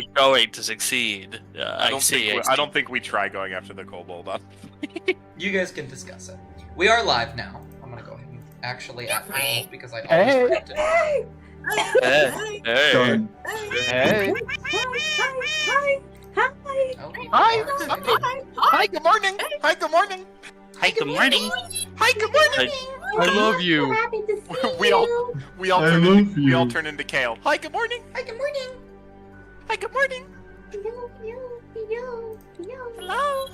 we're going to succeed. I don't think we try going after the kobold. You guys can discuss it. We are live now. I'm gonna go ahead and actually at finals because I always forget to do it. Hey. Hi, good morning. Hi, good morning. Hi, good morning. Hi, good morning. I love you. Happy to see We all turn into Kale. Hi, good morning. Hi, good morning. Hi, good morning. Hello.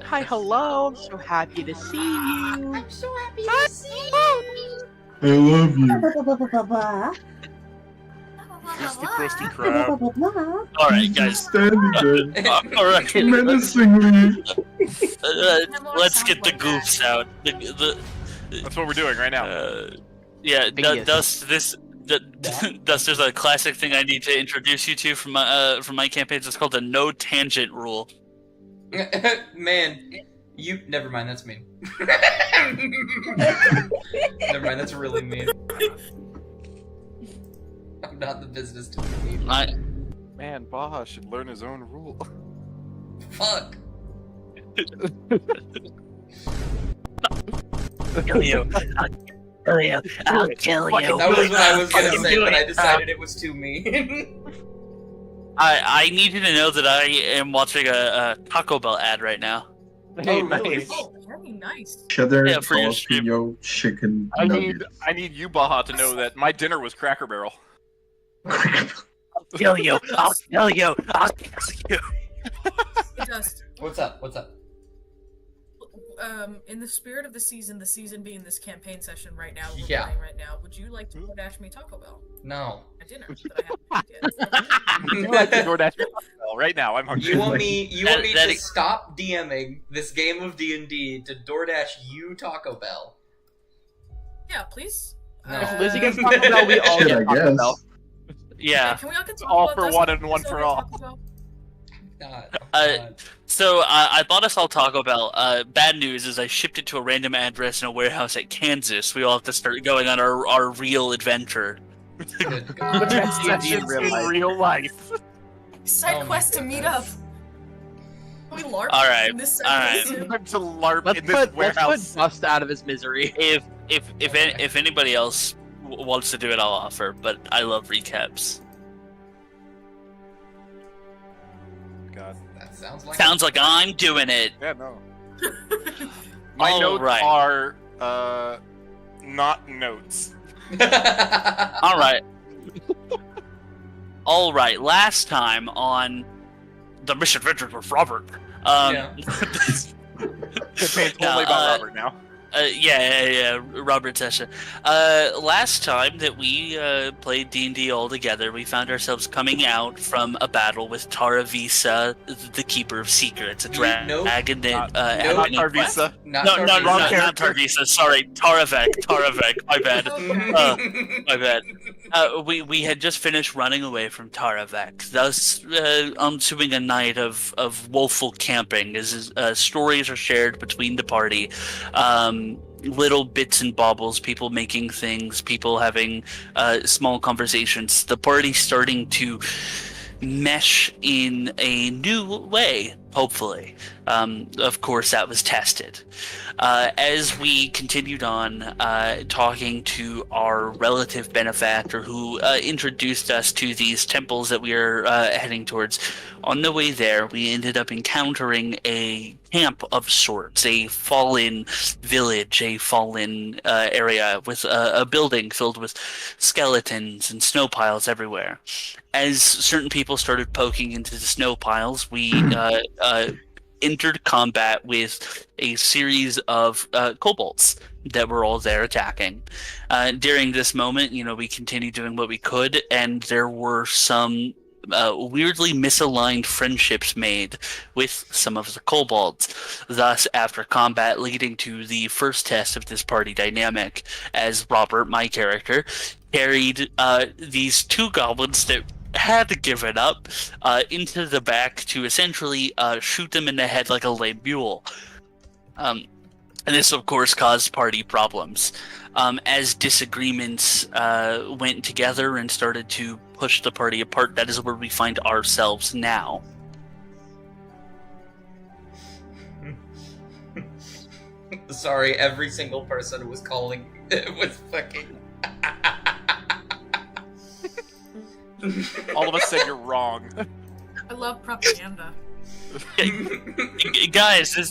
Hi, hello. I'm so happy to see you. I'm so happy to see you. I love you. Krusty Krusty Krab. All right, guys. Standing there, All right. menacingly. Let's get the goofs out. That's what we're doing right now. Yeah, Yes. Dust. Dust. There's a classic thing I need to introduce you to from my campaigns. It's called the no tangent rule. Man, you. Never mind, that's mean. Never mind, that's really mean. I'm not in the business to be mean. Man, Baja should learn his own rule. Fuck. Kill you. I'll kill you. That was what I was gonna say, but I decided it was too mean. I need you to know that I am watching a Taco Bell ad right now. Oh, really? Oh, very nice. Cheddar, Yeah, for your stream. jalapeno, chicken I nuggets. need you, Baja, to know that my dinner was Cracker Barrel. I'll kill you. I'll kill you. I'll kill you. Hey, Dust. What's up? What's up? In the spirit of the season being this campaign session right now, we're Yeah. playing right now, would you like to DoorDash me Taco Bell No. at dinner that I haven't yet? Would you like to DoorDash Taco Bell right now? I'm hungry. You want me That- to stop DMing this game of D&D to DoorDash you Taco Bell? Yeah, please. No. If Lizzie gets Taco Bell, we all Shit, get I Taco guess. Bell. Yeah. Can we all get Taco All Bell? for Dust, one can and we one all for get all. Taco Bell? God. Uh, God. So I bought us all Taco Bell. Bad news is I shipped it to a random address in a warehouse at Kansas. We all have to start going on our real adventure. Good But God. that's D&D in Sessions real in life. real life. Side Oh my quest to meet up. goodness. Can we LARP All right, in this all right. session? I'm to LARP Let's in this put warehouse. Dust out of his misery. If anybody else wants to do it, I'll offer. But I love recaps. God. That sounds like Sounds like I'm doing it. Yeah, no. My All notes right. are not notes. All right. All right. Last time on the Misadventures with Robert. Yeah. Campaign's No, totally about Robert now. Yeah. Robert session. Last time that we played D&D all together, we found ourselves coming out from a battle with Taravisa, the Keeper of Secrets, a dragon that had Not been- Tarvisa. Not No, Tarvisa. not Tarvisa. Sorry, Taravek. My bad. My bad. We had just finished running away from Taravek, thus ensuing a night of woeful camping as stories are shared between the party. Little bits and baubles, people making things, people having small conversations. The party starting to mesh in a new way, hopefully. Of course, that was tested. As we continued on talking to our relative benefactor who introduced us to these temples that we are heading towards, on the way there, we ended up encountering a camp of sorts, a fallen village, a fallen area with a building filled with skeletons and snow piles everywhere. As certain people started poking into the snow piles, we entered combat with a series of kobolds that were all there attacking. During this moment, we continued doing what we could, and there were some weirdly misaligned friendships made with some of the kobolds. Thus, after combat leading to the first test of this party dynamic, as Robert, my character, carried these two goblins that had given up into the back to essentially shoot them in the head like a lame mule. And this, of course, caused party problems. As disagreements went together and started to push the party apart, that is where we find ourselves now. Sorry, every single person who was calling was fucking. All of us said you're wrong. I love propaganda. Guys, I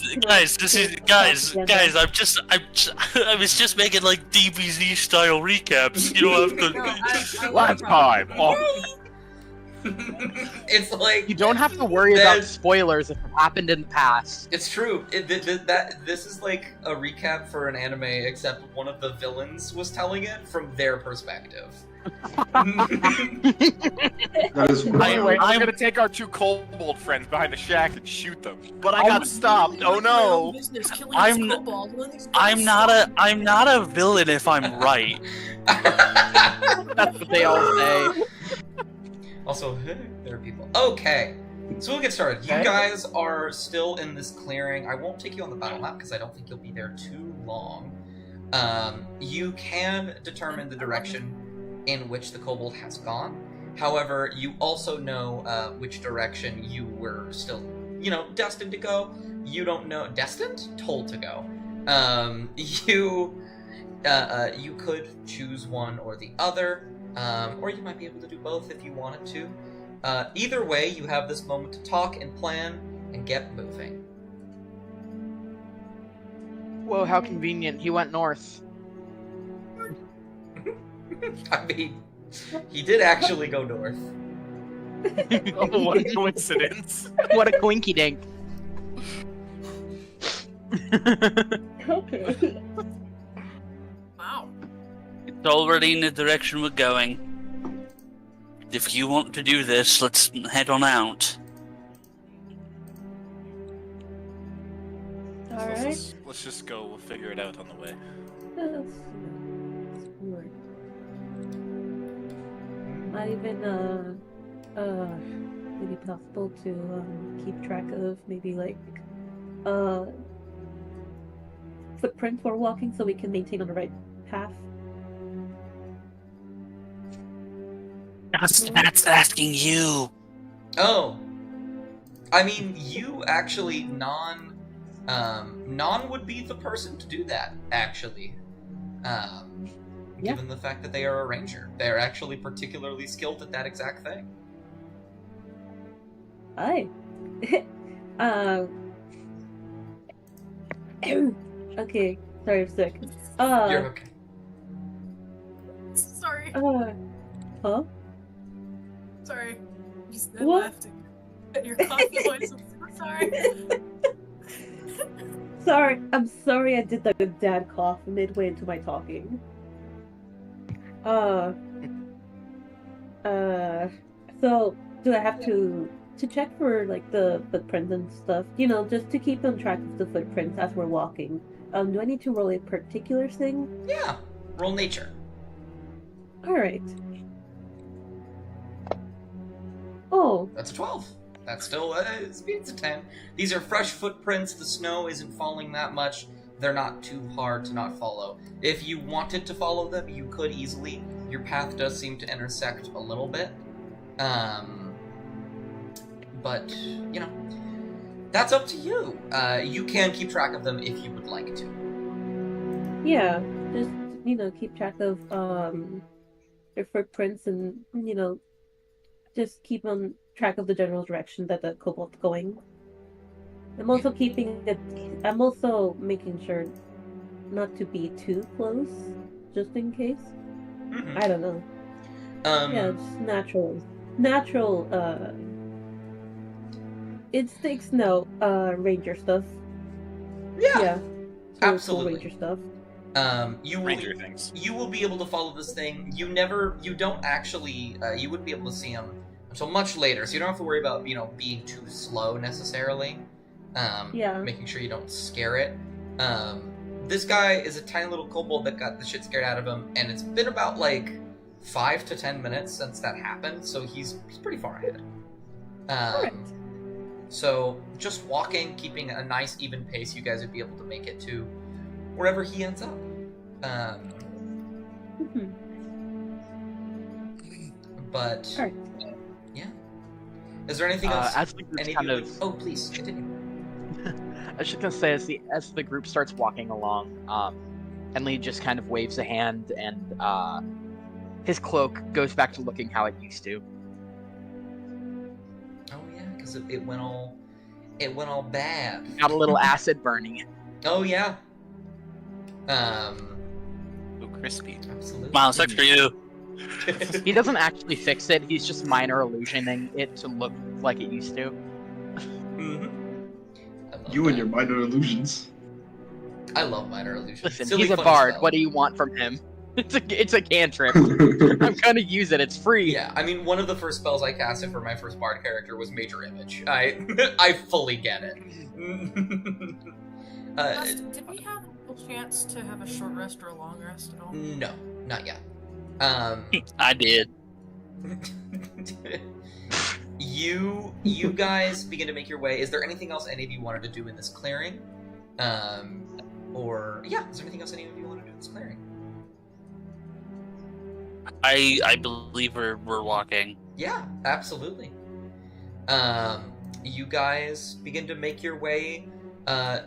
was just making like DBZ style recaps. You don't have to. No, I Last love time. propaganda. It's like You don't have to worry about There's- spoilers if it happened in the past. It's true. This is like a recap for an anime, except one of the villains was telling it from their perspective. That is Anyway, wild. I'm gonna take our 2 kobold friends behind the shack and shoot them. But I got stopped. Oh no! I'm not a villain if I'm right. That's what they all say. Also, there are people. Okay, so we'll get started. You Okay. guys are still in this clearing. I won't take you on the battle map because I don't think you'll be there too long. You can determine the direction in which the kobold has gone. However, you also know which direction you were still, destined to go. You don't know destined, told to go. You could choose one or the other. Or you might be able to do both if you wanted to. Either way, you have this moment to talk and plan and get moving. Whoa, how convenient. He went north. I mean, he did actually go north. Oh, what a coincidence. What a coinky dink. Okay. Wow. It's already in the direction we're going. If you want to do this, let's head on out. Alright. Let's just go. We'll figure it out on the way. Not even maybe possible to keep track of maybe like footprints we're walking so we can maintain on the right path. That's asking you. Oh, I mean, you actually non would be the person to do that. Actually, Yeah. given the fact that they are a ranger, they're actually particularly skilled at that exact thing. Aye. Okay, sorry, I'm sick. You're okay. Sorry. Huh? Sorry. Just What? left. Your cough voice. I'm so sorry. Sorry, I'm sorry I did the dad cough midway into my talking. So do I have to check for like the footprints and stuff? Just to keep on track of the footprints as we're walking. Do I need to roll a particular thing? Yeah. Roll nature. Alright. Oh, That's a 12. That's still it's a 10. These are fresh footprints. The snow isn't falling that much. They're not too hard to not follow. If you wanted to follow them, you could easily. Your path does seem to intersect a little bit. But, that's up to you. You can keep track of them if you would like to. yeah. Just, keep track of their footprints and, just keep on track of the general direction that the kobold's going. I'm also making sure not to be too close, just in case. Mhm. I don't know. Yeah, just natural, instincts, no, ranger stuff. Yeah. Yeah. Absolutely. Ranger stuff. You will Ranger things. you will be able to follow this thing. You don't actually, you wouldn't be able to see him until much later, so you don't have to worry about, being too slow necessarily. Yeah. Making sure you don't scare it. This guy is a tiny little kobold that got the shit scared out of him, and it's been about, 5 to 10 minutes since that happened, so he's pretty far ahead. Alright. So, just walking, keeping a nice even pace, you guys would be able to make it to wherever he ends up. But Alright. yeah, is there anything else? As the group Any kind of you of, Oh, please continue. I was just gonna say, as the group starts walking along, Henley just kind of waves a hand, and his cloak goes back to looking how it used to. Oh yeah, because it went all bad. Got a little acid burning it. Oh yeah. Ooh, crispy. Absolutely. Miles, that's for you. He doesn't actually fix it. He's just minor illusioning it to look like it used to. Mhm. I love You and that. your minor illusions. I love minor illusions. Listen, Silly, he's a funny bard. spell. What do you want from him? It's a cantrip. I'm gonna use it. It's free. Yeah, I mean, one of the first spells I casted for my first bard character was Major Image. I fully get it. Did we have a chance to have a short rest or a long rest at all? No, not yet. I did. You guys begin to make your way. Is there anything else any of you wanted to do in this clearing? Or yeah, is there anything else any of you want to do in this clearing? I believe we're walking. Yeah, absolutely. You guys begin to make your way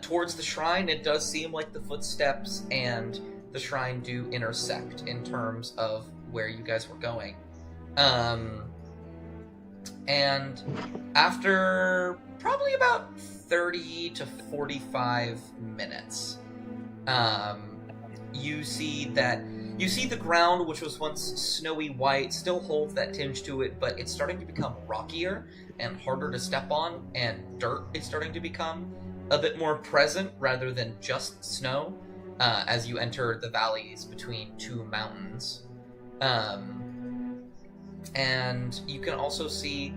towards the shrine. It does seem like the footsteps and the shrine do intersect in terms of where you guys were going. And after probably about 30 to 45 minutes, you see the ground, which was once snowy white, still holds that tinge to it, but it's starting to become rockier and harder to step on, and dirt is starting to become a bit more present rather than just snow as you enter the valleys between two mountains. And you can also see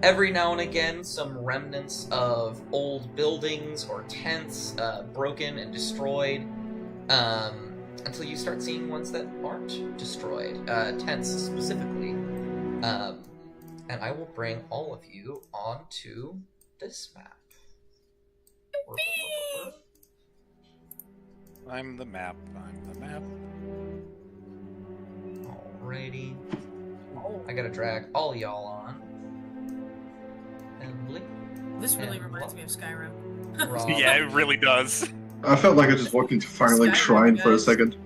every now and again some remnants of old buildings or tents broken and destroyed, until you start seeing ones that aren't destroyed, tents specifically. And I will bring all of you onto this map. I'm the map. Alrighty. I gotta drag all y'all on. And blink. This really And reminds me of Skyrim. Rob. Yeah, it really does. I felt like I just walked into Firelink Skyrim, Shrine for a guys. second.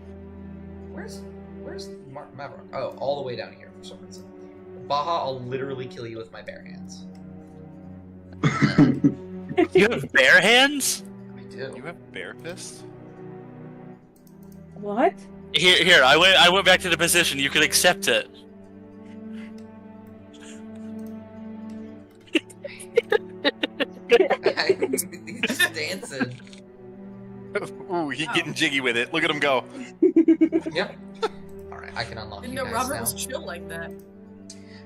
Where's Maverick? Oh, all the way down here for some reason. Baja, I'll literally kill you with my bare hands. You have bare hands? I do. You have bare fists? What? Here. I went back to the position. You could accept it. He's dancing. Ooh, he's getting jiggy with it. Look at him go. Yep. Alright, I can unlock Didn't you know guys Robert now. was chill like that.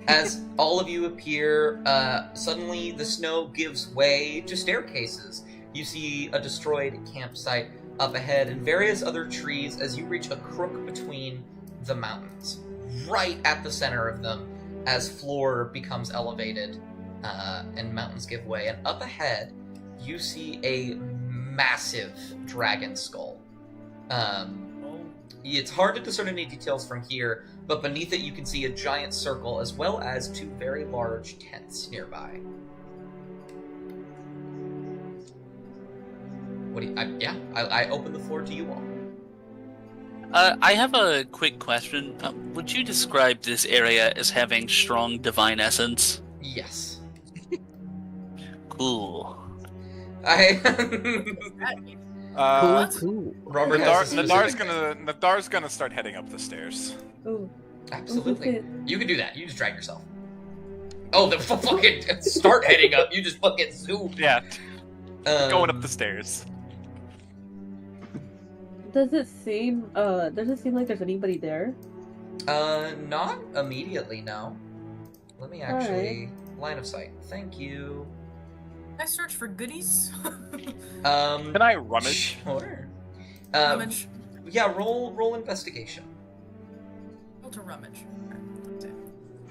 As all of you appear, suddenly the snow gives way to staircases. You see a destroyed campsite up ahead and various other trees as you reach a crook between the mountains. Right at the center of them, as floor becomes elevated and mountains give way. And up ahead, you see a massive dragon skull. It's hard to discern any details from here, but beneath it you can see a giant circle as well as two very large tents nearby. What do you... I open the floor to you all. I have a quick question. Would you describe this area as having strong divine essence? Yes. Cool. Cool. Robert has a specific- Nadar's gonna start heading up the stairs. Oh. Absolutely. You can do that. You just drag yourself. Oh, the fucking start heading up. You just fucking zoom. Yeah, going up the stairs. Does it seem like there's anybody there? Not immediately, no. Let me actually line of sight. Thank you. Can I search for goodies? Can I rummage? Sure. Rummage. Yeah, roll investigation. Roll to rummage.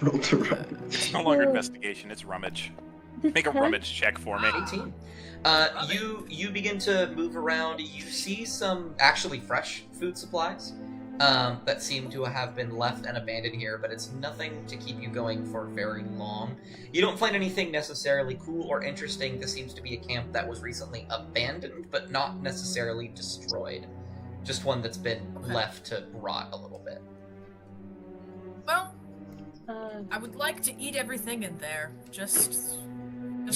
Roll to run. It's no longer investigation, it's rummage. This Make a tent- rummage check for me. 18. You begin to move around. You see some actually fresh food supplies that seem to have been left and abandoned here, but it's nothing to keep you going for very long. You don't find anything necessarily cool or interesting. This seems to be a camp that was recently abandoned, but not necessarily destroyed. Just one that's been left to rot a little bit. Well, Uh, I would like to eat everything in there. Just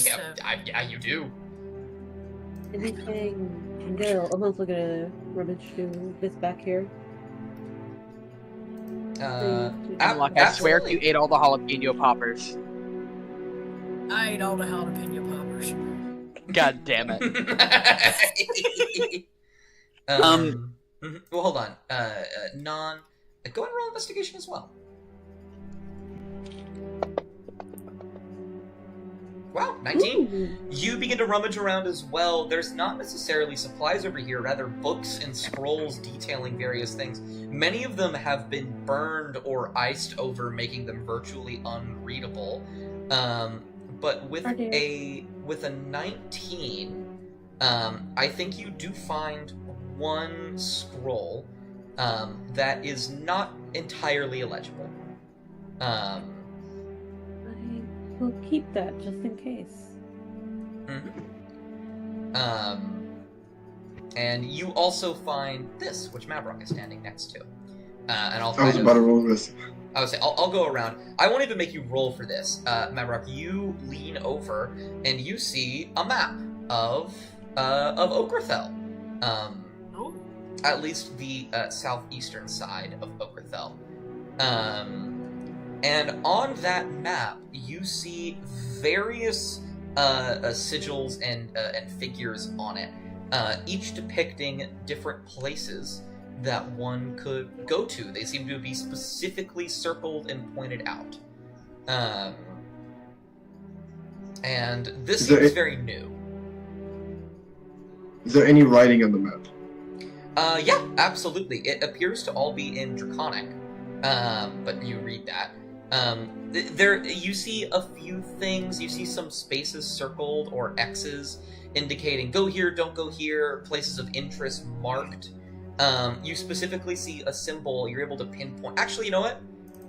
Yeah, to... yeah, you do. anything? I'm also gonna rummage through this back here. Like, I swear if you ate all the jalapeno poppers. I ate all the jalapeno poppers. God damn it. Mhm. Well, hold on. Go and roll investigation as well. Wow, 19. Ooh. You begin to rummage around as well. There's not necessarily supplies over here, rather books and scrolls detailing various things. Many of them have been burned or iced over, making them virtually unreadable. But with a 19, I think you do find one scroll that is not entirely illegible. We'll keep that just in case. And you also find this, which Mavrock is standing next to. And I'll I was about to roll this. I would say I'll go around. I won't even make you roll for this, Mavrock. You lean over and you see a map of Okrathel. Oh, At least the southeastern side of Okrathel. And on that map, you see various sigils and figures on it, each depicting different places that one could go to. They seem to be specifically circled and pointed out. And this seems very new. Is there any writing on the map? Yeah, absolutely. It appears to all be in Draconic, but you read that. There, you see a few things. You see some spaces circled or X's indicating go here, don't go here, places of interest marked. You specifically see a symbol you're able to pinpoint. Actually, you know what?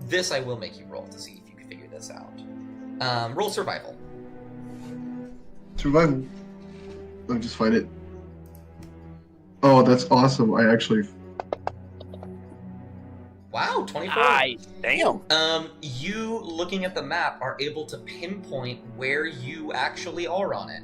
This I will make you roll to see if you can figure this out. Roll survival. Survival. Let me just find it. Oh, that's awesome. I actually... Wow, 24. Nice. Damn. You, looking at the map, are able to pinpoint where you actually are on it.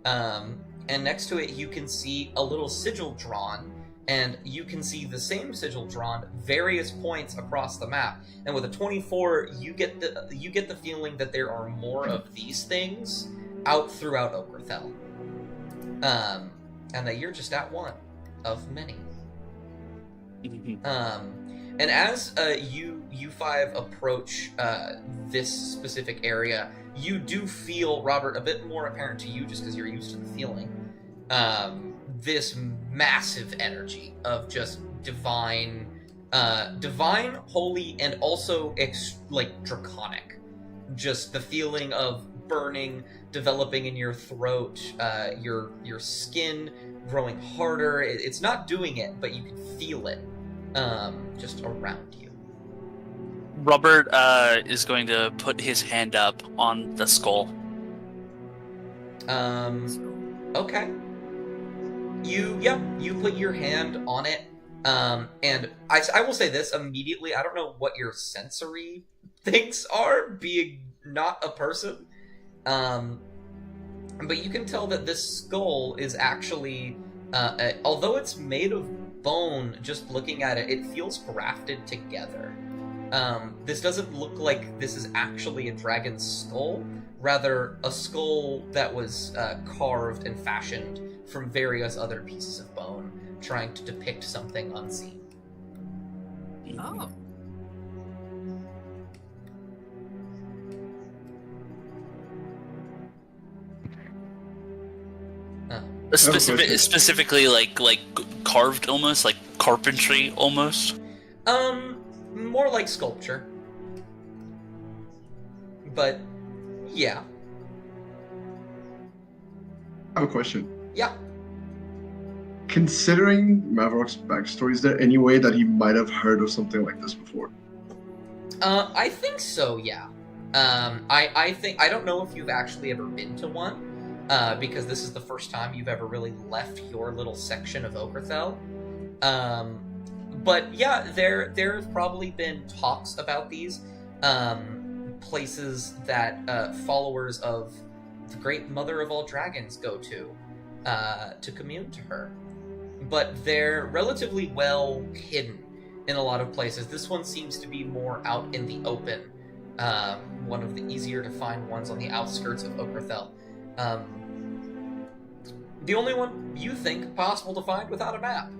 And next to it, you can see a little sigil drawn, and you can see the same sigil drawn various points across the map. And with a 24, you get the feeling that there are more of these things out throughout Okrathel. And that you're just at one of many. And as you five approach this specific area, you do feel, Robert, a bit more apparent to you just because you're used to the feeling, this massive energy of just divine, holy, and also draconic. Just the feeling of burning, developing in your throat, your skin growing harder. It's not doing it, but you can feel it. Just around you. Robert is going to put his hand up on the skull. Okay. You put your hand on it, and I will say this immediately, I don't know what your sensory things are, being not a person, but you can tell that this skull is actually, although it's made of bone, just looking at it, it feels grafted together. This doesn't look like this is actually a dragon's skull, rather a skull that was carved and fashioned from various other pieces of bone, trying to depict something unseen. oh. Specifically, like carved, almost like carpentry, almost. More like sculpture. But, yeah. I have a question. Yeah. Considering Mavrock's backstory, is there any way that he might have heard of something like this before? I think so, yeah. I think I don't know if you've actually ever been to one, because this is the first time you've ever really left your little section of Okerthel. But yeah, there have probably been talks about these places that followers of the Great Mother of all Dragons go to commune to her. But they're relatively well hidden in a lot of places. This one seems to be more out in the open. One of the easier to find ones on the outskirts of Okerthel. The only one you think possible to find without a map.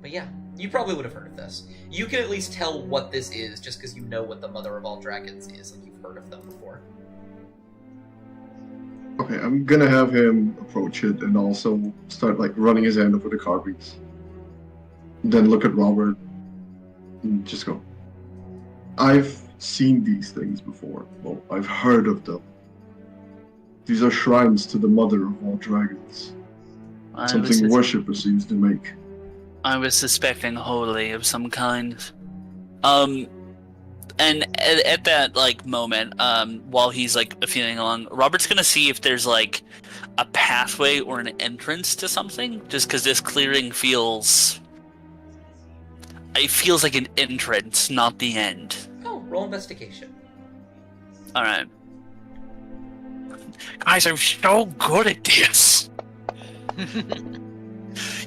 But yeah, you probably would have heard of this. You can at least tell what this is just because you know what the Mother of all Dragons is and you've heard of them before. Okay, I'm gonna have him approach it and also start like running his hand over the carvings. Then look at Robert and just go, I've seen these things before. Well, I've heard of them. These are shrines to the Mother of all Dragons. Something worshippers used to make. I was suspecting holy of some kind. And at that like moment, while he's like feeling along, Robert's gonna see if there's like a pathway or an entrance to something. Just because this clearing feels like an entrance, not the end. Oh, roll investigation. All right, guys, I'm so good at this.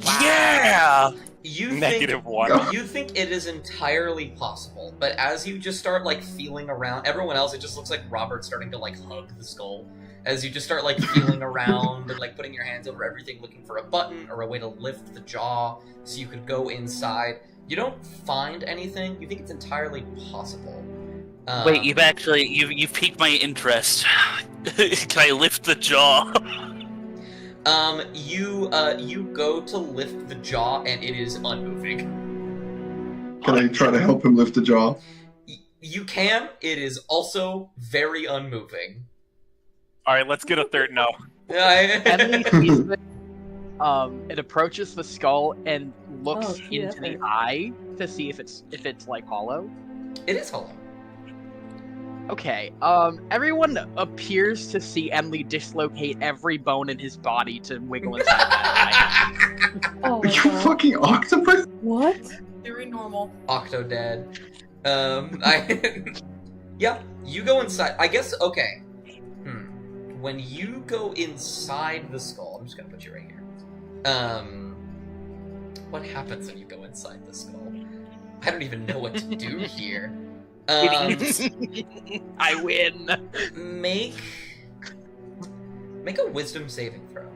Yeah. You -1. You think it is entirely possible, but as you just start like feeling around, everyone else, it just looks like Robert's starting to like hug the skull. As you just start like feeling around and like putting your hands over everything, looking for a button or a way to lift the jaw so you could go inside. You don't find anything. You think it's entirely possible. Wait, you've piqued my interest. Can I lift the jaw? You go to lift the jaw and it is unmoving. Can I try to help him lift the jaw? You can. It is also very unmoving. Alright, let's get a third no. Emily sees it. It approaches the skull and looks into the eye to see if it's like hollow. It is hollow. Okay, everyone appears to see Emily dislocate every bone in his body to wiggle inside that eye. Oh Are you fucking octopus? What? Very normal. Octodad. Yeah, you go inside. I guess, okay. When you go inside the skull, I'm just gonna put you right here. What happens when you go inside the skull? I don't even know what to do here. I win. Make a wisdom saving throw.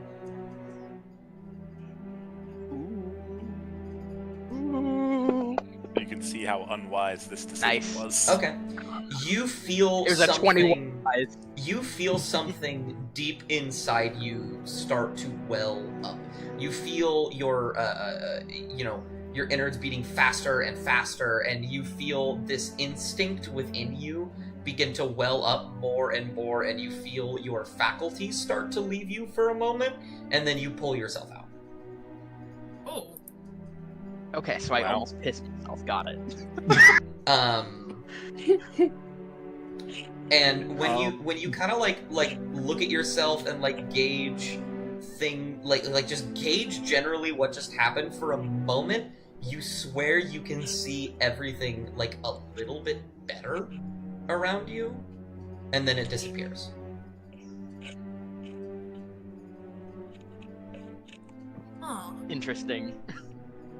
You can see how unwise this decision was. Okay. You feel There's a 21. You feel something deep inside you start to well up. You feel your your innards beating faster and faster, and you feel this instinct within you begin to well up more and more, and you feel your faculties start to leave you for a moment, and then you pull yourself out. Oh. Okay, so I almost pissed myself. Got it. And when you kind of like look at yourself and like gauge just gauge generally what just happened for a moment, you swear you can see everything like a little bit better around you, and then it disappears. Huh. Interesting.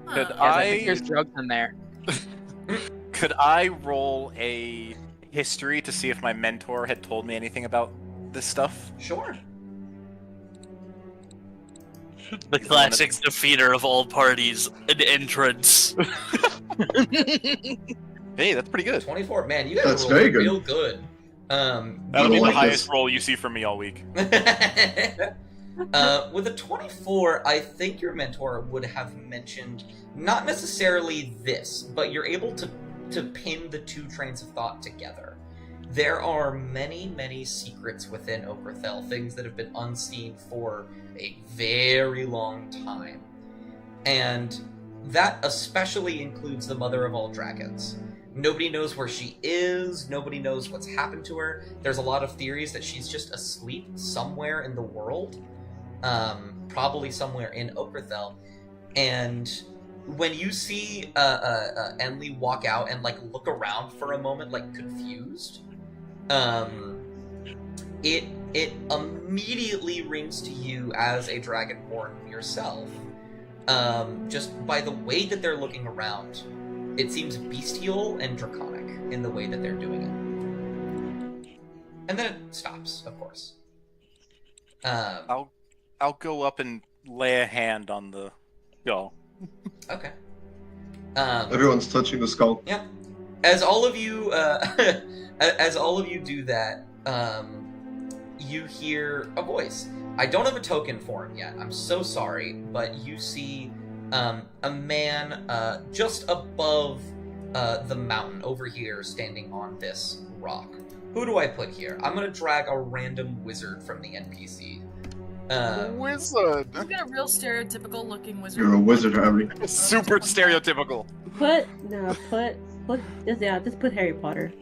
Could Yes, I think there's drugs in there. Could I roll a history to see if my mentor had told me anything about this stuff? Sure. The classic defeater of all parties, an entrance. Hey, that's pretty good. 24. Man, you guys That's are very rolling good. real good. That'll be the like highest this. roll you see from me all week. With a 24, I think your mentor would have mentioned not necessarily this, but you're able to pin the two trains of thought together. there are many, many secrets within Okerthel, things that have been unseen for a very long time. And that especially includes the mother of all dragons. Nobody knows where she is, nobody knows what's happened to her. There's a lot of theories that she's just asleep somewhere in the world, probably somewhere in Okerthel. And when you see Enli walk out and like look around for a moment, like confused, it immediately rings to you as a dragonborn yourself. Just by the way that they're looking around, it seems bestial and draconic in the way that they're doing it. And then it stops, of course. I'll go up and lay a hand on the skull. Okay. Everyone's touching the skull. Yeah. As all of you, as all of you do that, you hear a voice. I don't have a token for him yet. I'm so sorry, but you see a man just above the mountain over here, standing on this rock. Who do I put here? I'm gonna drag a random wizard from the NPC. Wizard. You got a real stereotypical looking wizard. You're a wizard, Harry. Super stereotypical. Just put Harry Potter.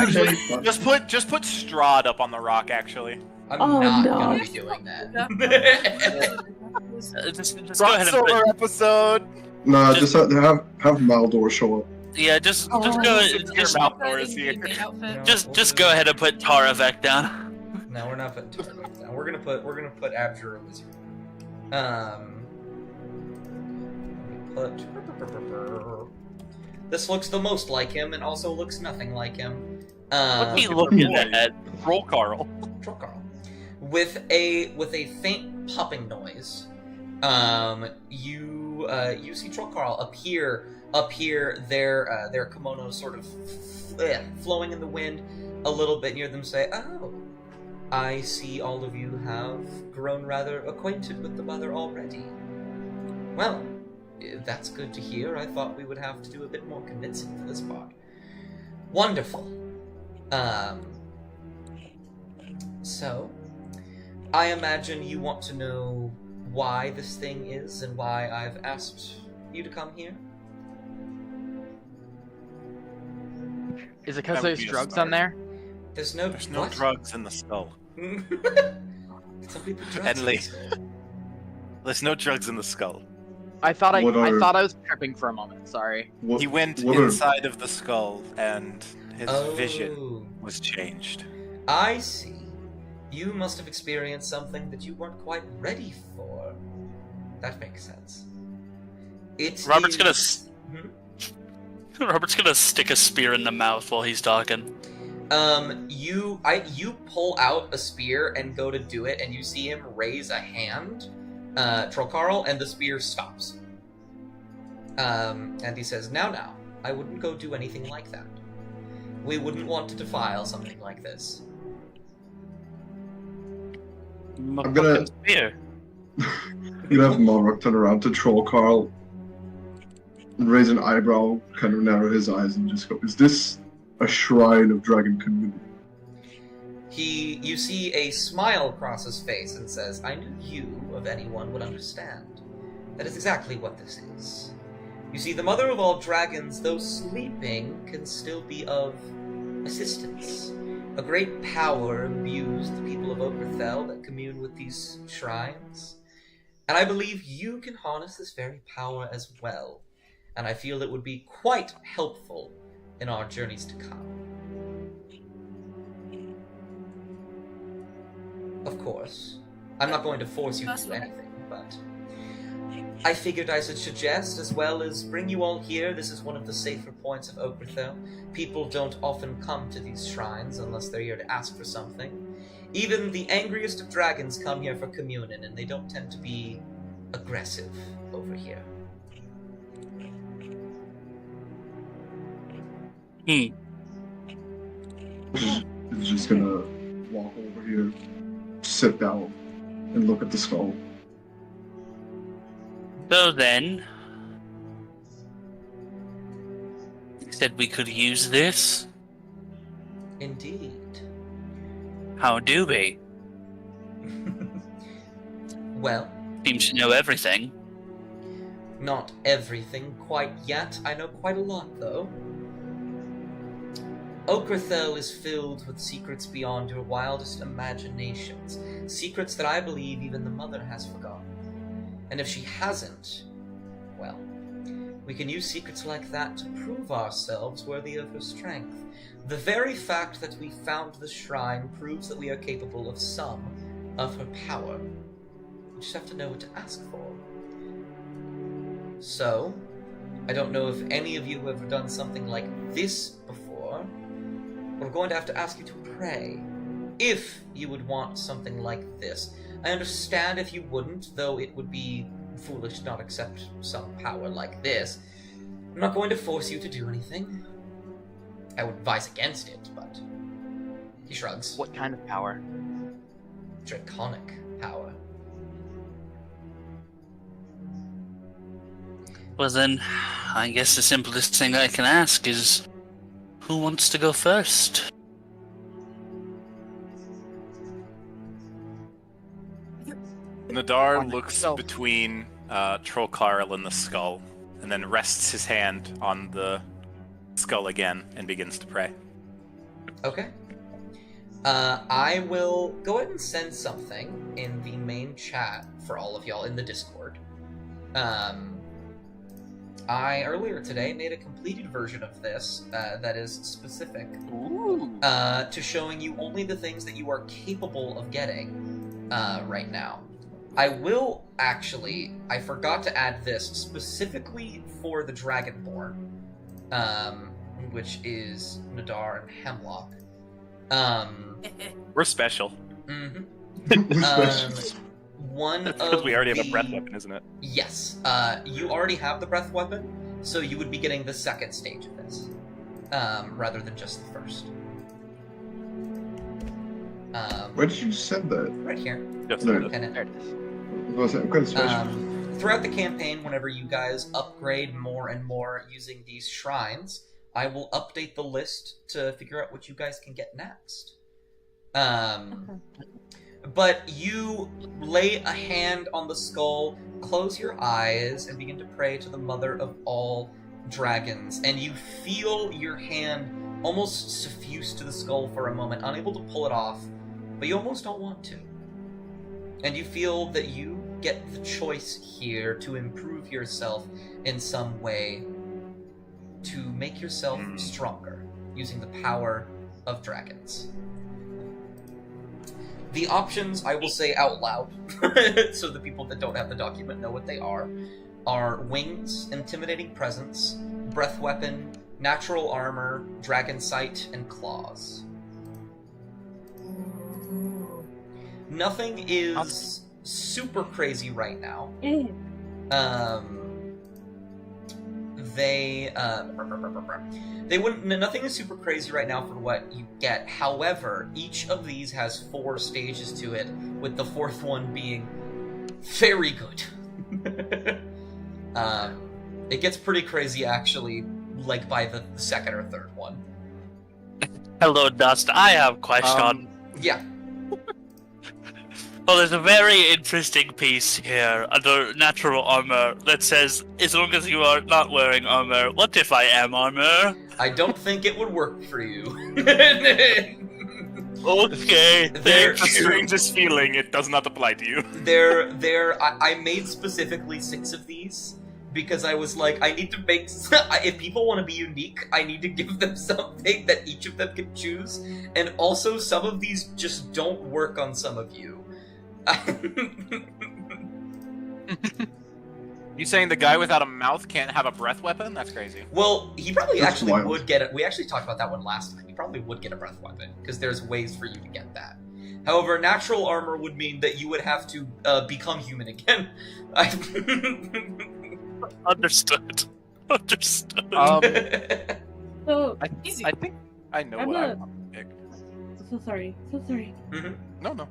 Actually, just put Strahd up on the rock. Actually, I'm Oh, not no. gonna be doing that. Just go ahead and put, crossover episode. Nah, just have Maldor show up. yeah, just Oh, go Your Malfoy is here. just go ahead and put Taravek down. No, we're not putting Tarvik down. We're gonna put Abjur a wizard. This looks the most like him, and also looks nothing like him. What are you looking at? Roll Carl. Trollcarl. With a faint popping noise, you see Trollcarl appear their kimono sort of flowing in the wind a little bit near them. Say, "Oh, I see all of you have grown rather acquainted with the mother already. Well, that's good to hear. I thought we would have to do a bit more convincing for this part. Wonderful. So, I imagine you want to know why this thing is and why I've asked you to come here? Is it because That would there's be a drugs start. on there? There's no what? drugs in the skull. Somebody put drugs in Henley. the skull. There's no drugs in the skull. I thought I What thought are- I was tripping for a moment. Sorry. What, He went what are- inside of the skull, and his vision Oh, was changed. I see. You must have experienced something that you weren't quite ready for. That makes sense. Robert's gonna Hmm? Robert's gonna stick a spear in the mouth while he's talking. You pull out a spear and go to do it, and you see him raise a hand, Trollcarl, and the spear stops. And he says, Now, I wouldn't go do anything like that. We wouldn't want to defile something like this. I'm gonna- spear. You have Monarch turn around to Troll Carl and raise an eyebrow, kind of narrow his eyes, and just go, "Is this a shrine of dragon community?" You see a smile cross his face and says, I knew you, of anyone, would understand. That is exactly what this is. You see, the mother of all dragons, though sleeping, can still be of assistance. A great power imbues the people of Okerthel that commune with these shrines. And I believe you can harness this very power as well. And I feel it would be quite helpful in our journeys to come. Of course, I'm not going to force you to do anything, but I figured I should suggest, as well as bring you all here. This is one of the safer points of Okerthel. People don't often come to these shrines unless they're here to ask for something. Even the angriest of dragons come here for communion, and they don't tend to be aggressive over here. Hmm. He's just gonna walk over here, sit down, and look at the skull. So then, you said we could use this. Indeed. How do we? Well, Seems to know everything. not everything quite yet. I know quite a lot, though. Okrathel is filled with secrets beyond your wildest imaginations. Secrets that I believe even the Mother has forgotten. And if she hasn't, well, we can use secrets like that to prove ourselves worthy of her strength. The very fact that we found the shrine proves that we are capable of some of her power. We just have to know what to ask for. So, I don't know if any of you have ever done something like this before. We're going to have to ask you to pray, if you would want something like this. I understand if you wouldn't, though it would be foolish to not accept some power like this. I'm not going to force you to do anything. I would advise against it, but... He shrugs. What kind of power? Draconic power. Well then, I guess the simplest thing I can ask is, who wants to go first? Nadar looks between Troll Carl and the skull, and then rests his hand on the skull again and begins to pray. Okay. I will go ahead and send something in the main chat for all of y'all in the Discord. I, earlier today, made a completed version of this that is specific to showing you only the things that you are capable of getting right now. I will actually, I forgot to add this specifically for the Dragonborn, which is Nadar and Hemlock. We're special. One because of we already have a the- breath weapon, isn't it? Yes. You already have the breath weapon, so you would be getting the second stage of this, rather than just the first. Where did you send that? Right here. Just No. Pin it. There it is. Was it? I'm kind of special. Throughout the campaign, whenever you guys upgrade more and more using these shrines, I will update the list to figure out what you guys can get next. But you lay a hand on the skull, close your eyes, and begin to pray to the mother of all dragons. And you feel your hand almost suffuse to the skull for a moment, unable to pull it off, but you almost don't want to. And you feel that you get the choice here to improve yourself in some way, to make yourself stronger, using the power of dragons. The options, I will say out loud, so the people that don't have the document know what they are Wings, Intimidating Presence, Breath Weapon, Natural Armor, Dragon Sight, and Claws. Nothing is super crazy right now. They wouldn't. Nothing is super crazy right now for what you get. However, each of these has 4 stages to it, with the 4th one being very good. It gets pretty crazy, actually, like by the 2nd or 3rd one. Hello, Dust. I have a question. Yeah. Well, there's a very interesting piece here under natural armor that says, as long as you are not wearing armor, what if I am armor? I don't think it would work for you. Okay, There- thank The you. strangest feeling, it does not apply to you. I made specifically 6 of these because I was like, I need to make. If people want to be unique, I need to give them something that each of them can choose. And also, some of these just don't work on some of you. You saying the guy without a mouth can't have a breath weapon? That's crazy. Well, he probably That's actually wild. would get it. We actually talked about that one last time. He probably would get a breath weapon because there's ways for you to get that. However, natural armor would mean that you would have to become human again. Understood. Understood. So, Easy. I think I know I'm what a- I'm gonna pick. so sorry. No, go.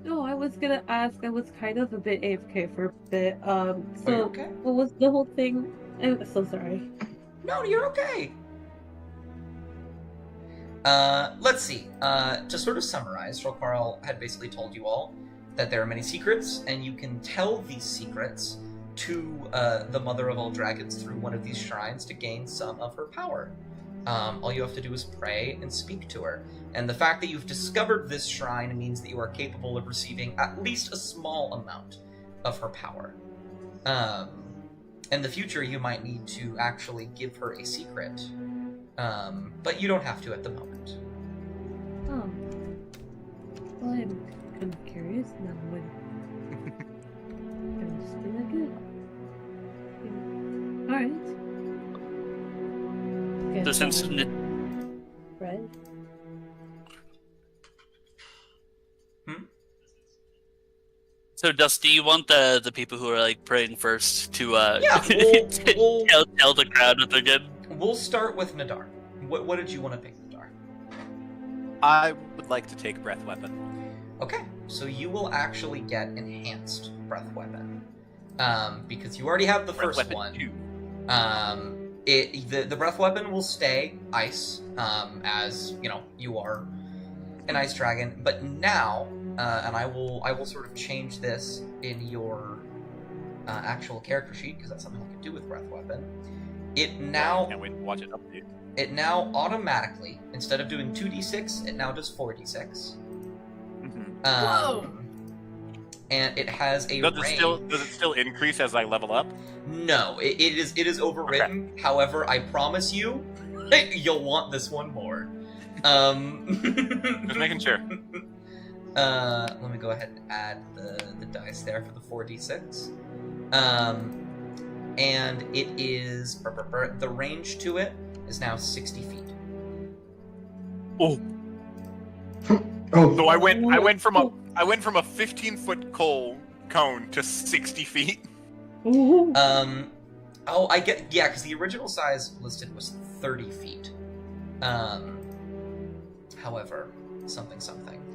No, I was gonna ask. I was kind of a bit AFK for a bit. Are you So okay? what was the whole thing? I'm so sorry. No, you're okay. Let's see. To sort of summarize, Trollcarl had basically told you all that there are many secrets, and you can tell these secrets to the Mother of all Dragons through one of these shrines to gain some of her power. All you have to do is pray and speak to her. And the fact that you've discovered this shrine means that you are capable of receiving at least a small amount of her power. In the future, you might need to actually give her a secret. But you don't have to at the moment. Oh. Well, I'm kind of curious now when I'm just gonna good. Alright. So since Right? So, Dusty, you want the people who are like praying first to Yeah, we'll tell the crowd what they're good? we'll start with Nadar. What did you want to pick, Nadar? I would like to take breath weapon. Okay, so you will actually get enhanced breath weapon, because you already have the Breath first weapon one. 2. The breath weapon will stay ice, as you know you are an ice dragon. But now, and I will sort of change this in your actual character sheet because that's something you can do with breath weapon. It now Can't wait to watch it update. It now automatically, instead of doing 2d6, it now does 4d6. Whoa! And it has a Does range. it still increase as I level up? No, it is overridden. Okay. However, I promise you, you'll want this one more. Just making sure. Let me go ahead and add the dice there for the 4d6. And it is the range to it is now 60 feet. Oh, Oh, so I went from a 15-foot cone to 60 feet. Oh, I get, yeah, because the original size listed was 30 feet. However, something.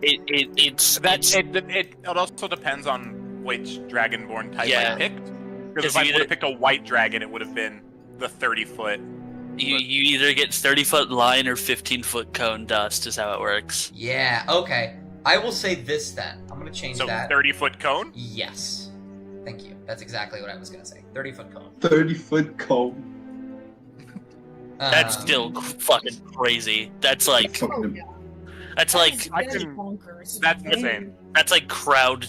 It also depends on which dragonborn type I picked. Because if I would have picked a white dragon, it would have been the 30-foot. You either get 30-foot line or 15-foot cone dust is how it works. Yeah, okay. I will say this then. I'm going to change So that. 30-foot cone? Yes. Thank you. That's exactly what I was going to say. 30-foot cone. 30-foot cone. That's still fucking crazy. That's like that's like Bonkers. That's insane. that's like crowd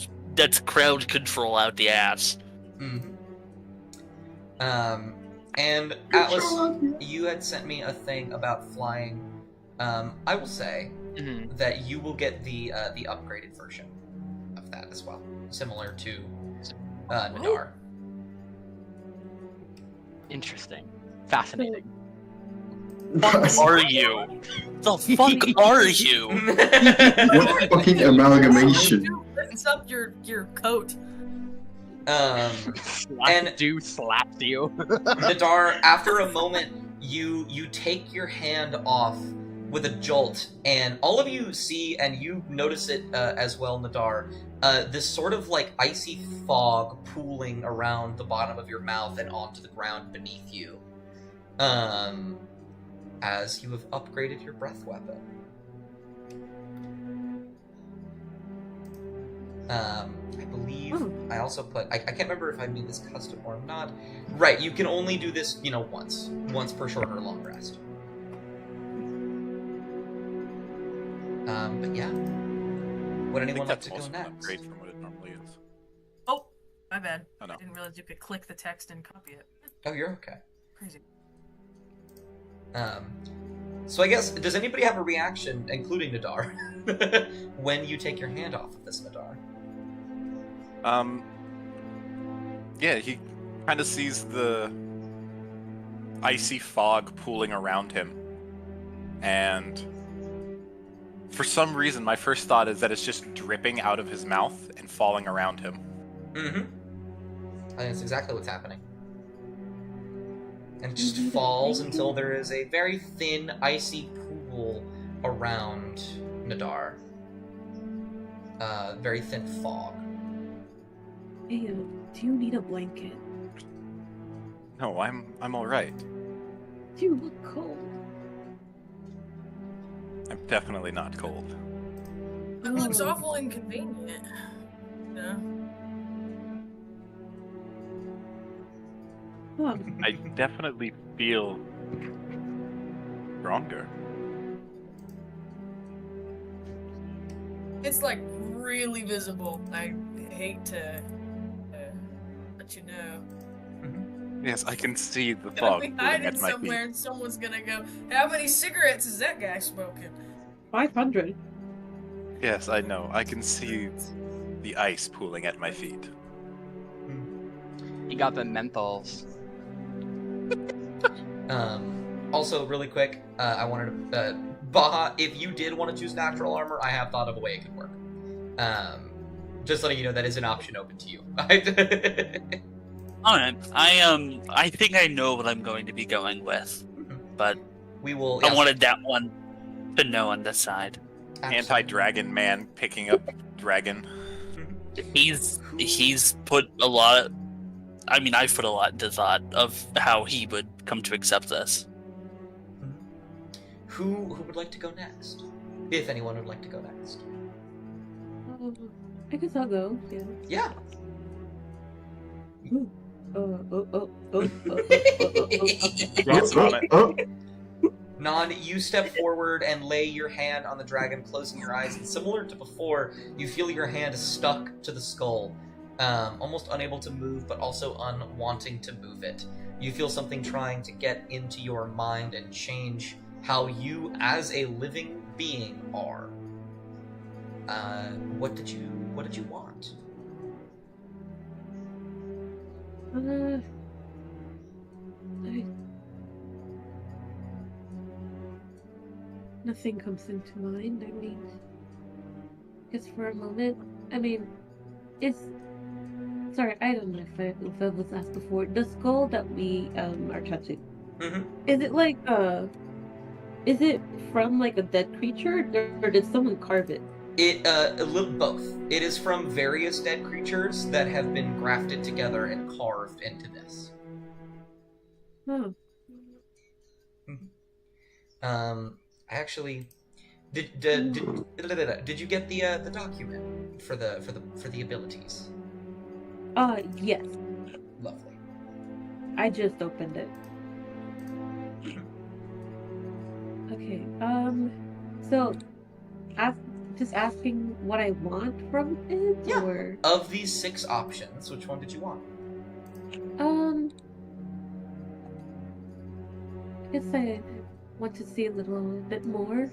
control out the ass. Mm-hmm. And Atlas, you had sent me a thing about flying. I will say that you will get the upgraded version of that as well, similar to Nadar. Interesting. Fascinating. What are you? The fuck are you? What fucking amalgamation? It's up your coat. And slapped you. Nadar, after a moment, you take your hand off with a jolt, and all of you see, and you notice it as well, Nadar, this sort of like icy fog pooling around the bottom of your mouth and onto the ground beneath you. As you have upgraded your breath weapon. I believe I also put, I can't remember if I made this custom or not. Right, you can only do this, once per short or long rest. But yeah. Would anyone like to go next? Upgrade from what it normally is. Oh, my bad. Oh, no. I didn't realize you could click the text and copy it. Oh, you're okay. Crazy. So I guess, does anybody have a reaction, including Nadar, when you take your hand off of this Nadar? Yeah, he kind of sees the icy fog pooling around him. And for some reason, my first thought is that it's just dripping out of his mouth and falling around him. Mm-hmm. I think that's exactly what's happening. And it just falls until there is a very thin, icy pool around Nadar. Very thin fog. Hey, do you need a blanket? No, I'm all right. Do you look cold? I'm definitely not cold. It looks awful inconvenient. Yeah. Huh. I definitely feel stronger. It's like really visible. I hate to let you know. Yes, I can see the Gonna fog be pulling hiding at my somewhere, feet. and someone's gonna go, "How many cigarettes is that guy smoking?" 500. Yes, I know. I can see the ice pooling at my feet. You got the menthols. Also, really quick, I wanted to, Baha, if you did want to choose natural armor, I have thought of a way it could work. Just letting you know that is an option open to you. Alright. I think I know what I'm going to be going with. But we will. I wanted that one to know on this side. Anti-dragon man picking up dragon. He's put a lot. I've put a lot into thought of how he would come to accept this. Who would like to go next? If anyone would like to go next. I guess I'll go. Yeah. Yeah. Nan, you step forward and lay your hand on the dragon, closing your eyes, and similar to before, you feel your hand stuck to the skull, almost unable to move, but also unwanting to move it. You feel something trying to get into your mind and change how you, as a living being, are. What did you want? Nothing comes into mind. Just for a moment. Sorry, I don't know if I was asked before. The skull that we are touching. Mm-hmm. Is it like is it from like a dead creature, or did someone carve it? A little both. It is from various dead creatures that have been grafted together and carved into this. Oh. Actually, did you get the document for the abilities? Yes. Lovely. I just opened it. Okay. So, just asking what I want from it, Yeah. or Of these 6 options, which one did you want? I guess I want to see a little bit more,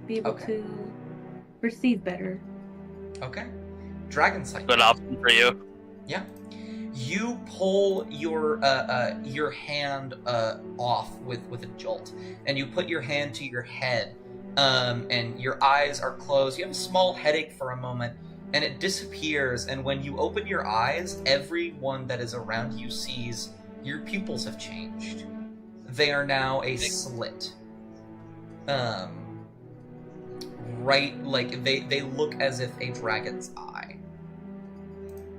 be able to perceive better. Okay. Dragon sight. Good option for you. Yeah. You pull your hand off with a jolt, and you put your hand to your head, and your eyes are closed. You have a small headache for a moment, and it disappears. And when you open your eyes, everyone that is around you sees your pupils have changed. They are now a slit. Right, like they look as if a dragon's eye.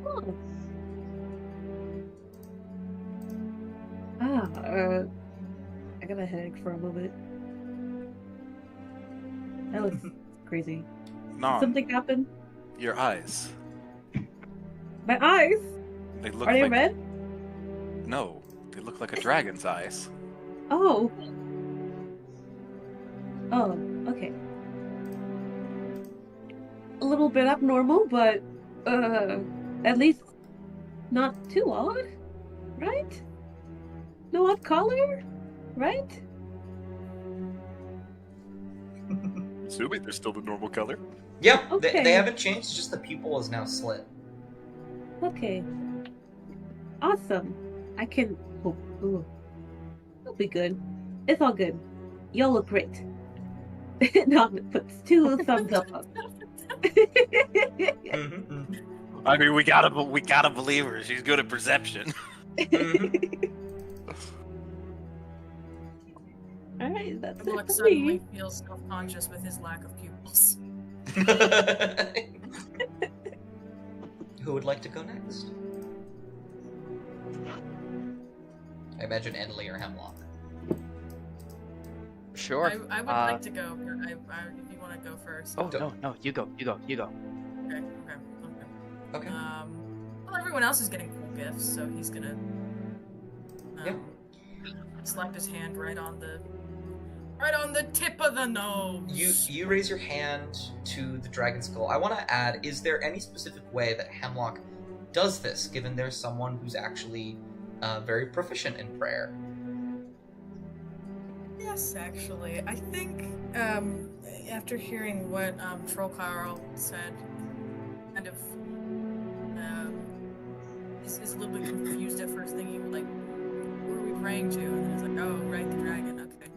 Oh. I got a headache for a moment. That was crazy. No, Something happened. your eyes. My eyes? They look Are they like red? No, they look like a dragon's eyes. Oh. Oh, okay. A little bit abnormal, but at least not too odd, right? No odd color, right? Assuming they're still the normal color. Yep, Okay. they haven't changed. It's just the pupil is now slit. Okay. Awesome. I can. Oh, ooh. It'll be good. It's all good. Y'all look great. Nom puts 2 thumbs up. I mean, we gotta believe her. She's good at perception. Alright, that's Like it for suddenly me. feels self-conscious with his lack of pupils. Who would like to go next? I imagine Enlil or Hemlock. Sure. I would like to go, but if you want to go first. Oh no, you go. Okay. Okay. Well, everyone else is getting cool gifts, so he's gonna Yep. slap his hand right on the tip of the nose. You raise your hand to the dragon skull. I want to add: is there any specific way that Hemlock does this? Given there's someone who's actually very proficient in prayer. Yes, actually, I think after hearing what Troll Carl said, kind of is a little bit confused at first, thinking like, "Who are we praying to?" And then it's like, "Oh, right, the dragon." Okay.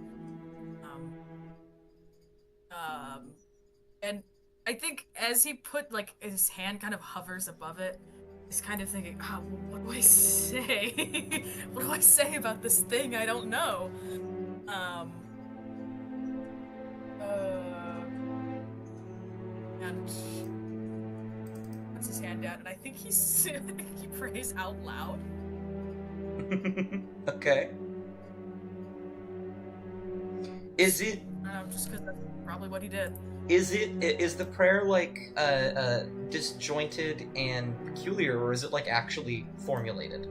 And I think as he put like his hand kind of hovers above it, he's kind of thinking, "Oh, what do I say? What do I say about this thing? I don't know." And puts his hand down, and I think he prays out loud. Okay. Is it? Just because that's probably what he did. Is the prayer like disjointed and peculiar, or is it like actually formulated?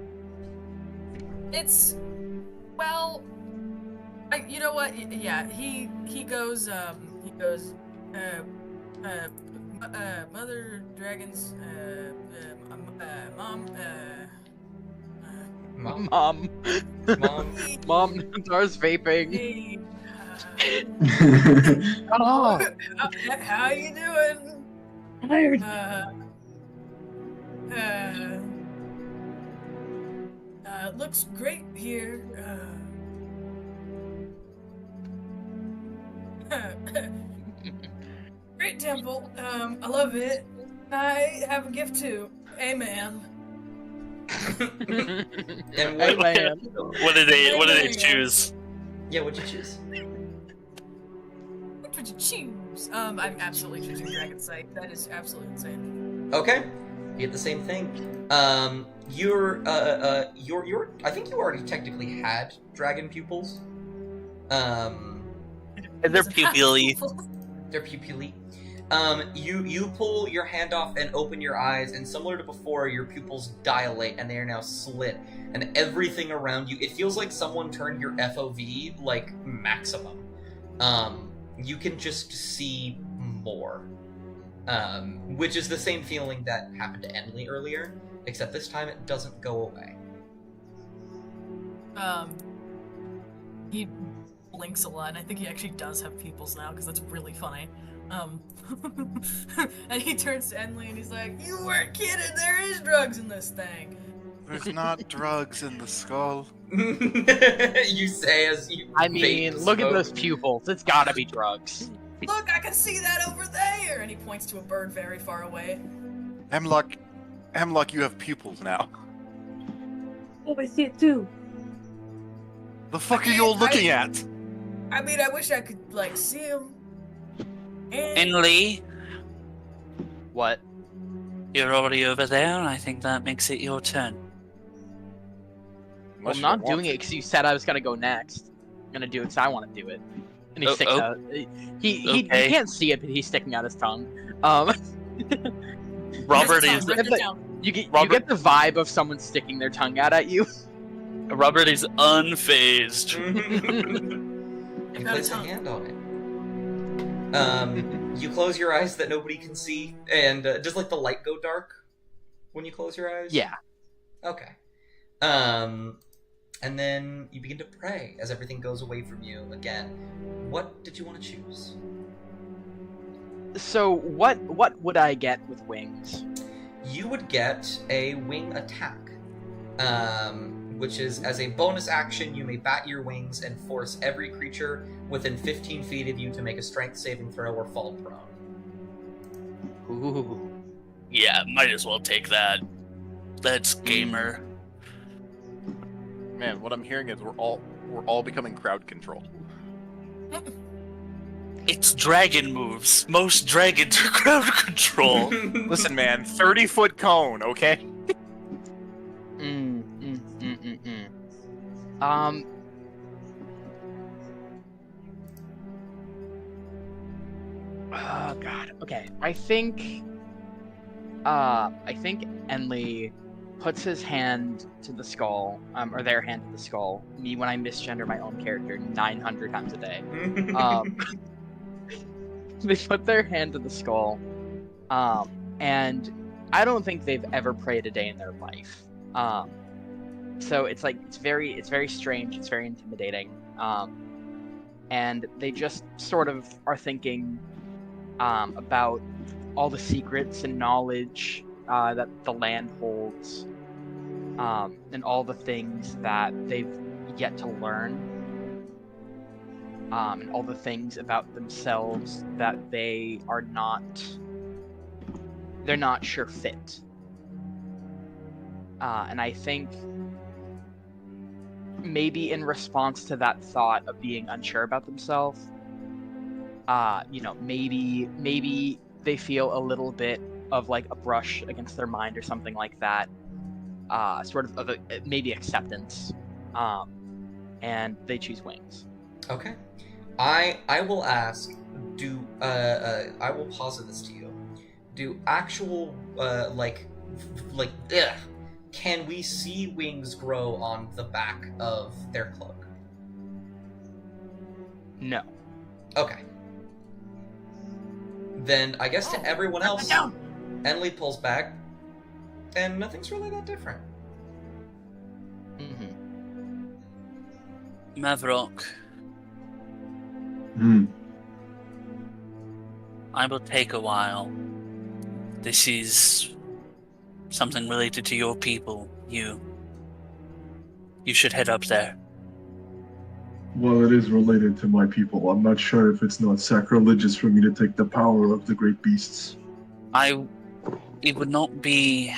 It's, well, you know what? Yeah, he goes Mother Dragon's mom Mom, Dar's vaping. Hey, Oh, how you doing? Tired. Looks great here. Great temple. I love it. I have a gift too. Amen. And Hey, what? man. What did they choose? Yeah, what'd you choose? What would you choose? I'm absolutely choosing Dragon Sight. That is absolutely insane. Okay, you get the same thing. You're I think you already technically had dragon pupils. And they're pupilly. They're pupilly. You pull your hand off and open your eyes, and similar to before, your pupils dilate and they are now slit, and everything around you, it feels like someone turned your FOV like maximum. You can just see more. Which is the same feeling that happened to Enley earlier, except this time it doesn't go away. He blinks a lot, and I think he actually does have pupils now, because that's really funny. And he turns to Enley and he's like, "You weren't kidding, there is drugs in this thing." There's not drugs in the skull. You say as you I vape mean, and look at smoke. those pupils. It's gotta be drugs. Look, I can see that over there! And he points to a bird very far away. Hemlock, you have pupils now. Oh, I see it too. The fuck are you all looking at? I mean, I wish I could, like, see him. And Lee, What? you're already over there, and I think that makes it your turn. Well, I'm not doing it because you said I was gonna go next. I'm gonna do it because I want to do it. And he Oh, sticks oh. out. He Okay. can't see it, but he's sticking out his tongue. Robert Just is rip it down. You get Robert- the vibe of someone sticking their tongue out at you. Robert is unfazed. And place a hand on it. You close your eyes that nobody can see, and does like the light go dark when you close your eyes? Yeah. Okay. And then you begin to pray as everything goes away from you again. What did you want to choose? So what would I get with wings? You would get a wing attack, which is as a bonus action, you may bat your wings and force every creature within 15 feet of you to make a strength saving throw or fall prone. Ooh. Yeah, might as well take that. That's gamer. Man, what I'm hearing is we're all becoming crowd control. It's dragon moves. Most dragons are crowd control. Listen, man, 30-foot cone, okay? Oh god. Okay. I think Enley puts his hand to the skull, or their hand to the skull. Me when I misgender my own character 900 times a day. They put their hand to the skull, and I don't think they've ever prayed a day in their life. So it's like it's very strange. It's very intimidating. And they just sort of are thinking about all the secrets and knowledge that the land holds, and all the things that they've yet to learn, and all the things about themselves that they're not sure fit. And I think maybe in response to that thought of being unsure about themselves, maybe they feel a little bit of like a brush against their mind or something like that, sort of maybe acceptance, and they choose wings. Okay. I will ask, I will posit this to you. Do actual, can we see wings grow on the back of their cloak? No. Okay. Then I guess to everyone else, Enley pulls back, and nothing's really that different. Mm-hmm. Mavrock, I will take a while. This is something related to your people. You should head up there. Well, it is related to my people. I'm not sure if it's not sacrilegious for me to take the power of the great beasts. It would not be...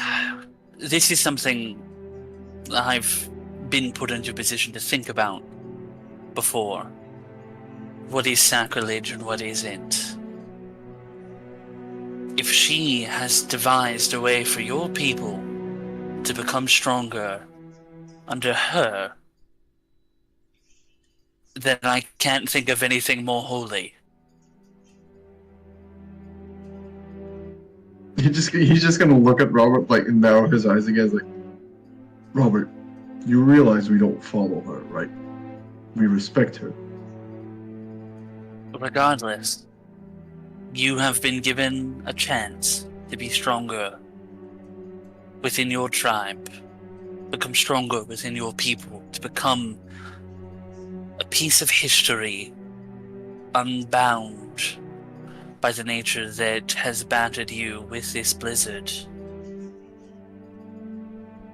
This is something I've been put into a position to think about before. What is sacrilege and what isn't? If she has devised a way for your people to become stronger under her, then I can't think of anything more holy. He's just gonna look at Robert and narrow his eyes again, like, Robert, you realize we don't follow her, right? We respect her. Regardless, you have been given a chance to be stronger within your tribe, become stronger within your people, to become a piece of history unbound by the nature that has battered you with this blizzard.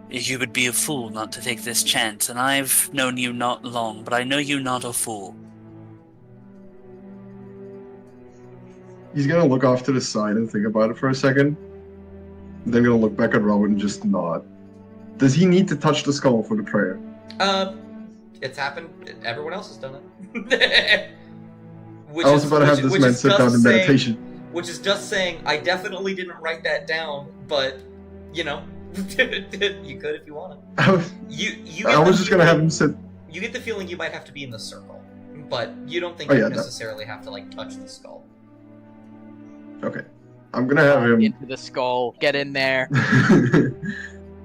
You would be a fool not to take this chance, and I've known you not long, but I know you not a fool. He's gonna look off to the side and think about it for a second. Then gonna look back at Robert and just nod. Does he need to touch the skull for the prayer? It's happened. Everyone else has done it. I was about to have this man sit down in meditation. Which is just saying, I definitely didn't write that down, but, you know, you could if you want to. I was just gonna have him sit. You get the feeling you might have to be in the circle, but you don't think you necessarily have to, like, touch the skull. Okay. I'm gonna have him... Into the skull. Get in there.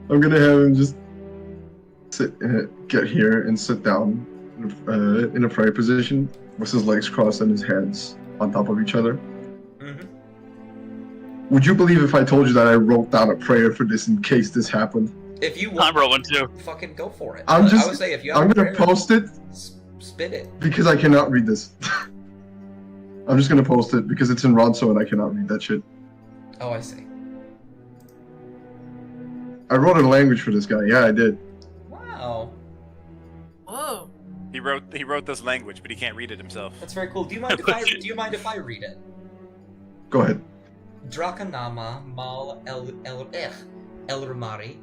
I'm gonna have him just get here and sit down in a prayer position with his legs crossed and his hands on top of each other. Mm-hmm. Would you believe if I told you that I wrote down a prayer for this in case this happened? If you want, I wrote one too. Fucking go for it. I would say if you have I'm gonna post it. Spit it. Because I cannot read this. I'm just gonna post it because it's in Ronso and I cannot read that shit. Oh, I see. I wrote a language for this guy. Yeah, I did. Wow. Whoa. He wrote this language, but he can't read it himself. That's very cool. Do you mind if I read it? Go ahead. Drakanama mal elrmari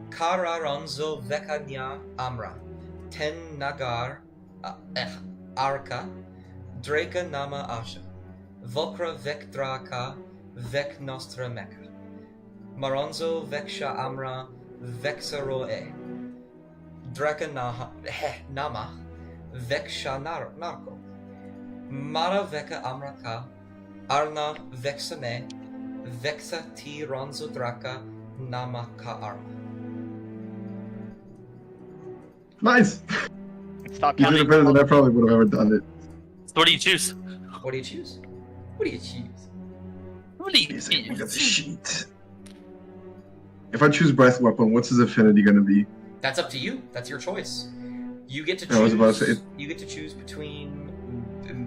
kararonzo vekanya amra ten nagar arka draka nama asha vokra vek draka vek nostra meka maronzo veksha amra vexaroe draka nama veksha narko mara veka amraka Arna vexame, vexa ti ronzodraka namaka arma. Nice. Stop You did counting. it better than I probably would have ever done it. So what do you choose? What do you choose? What do you choose? What do you He's like, look at the choose? sheet. If I choose breath weapon, what's his affinity gonna be? That's up to you. That's your choice. You get to choose. I was about to say- You get to choose between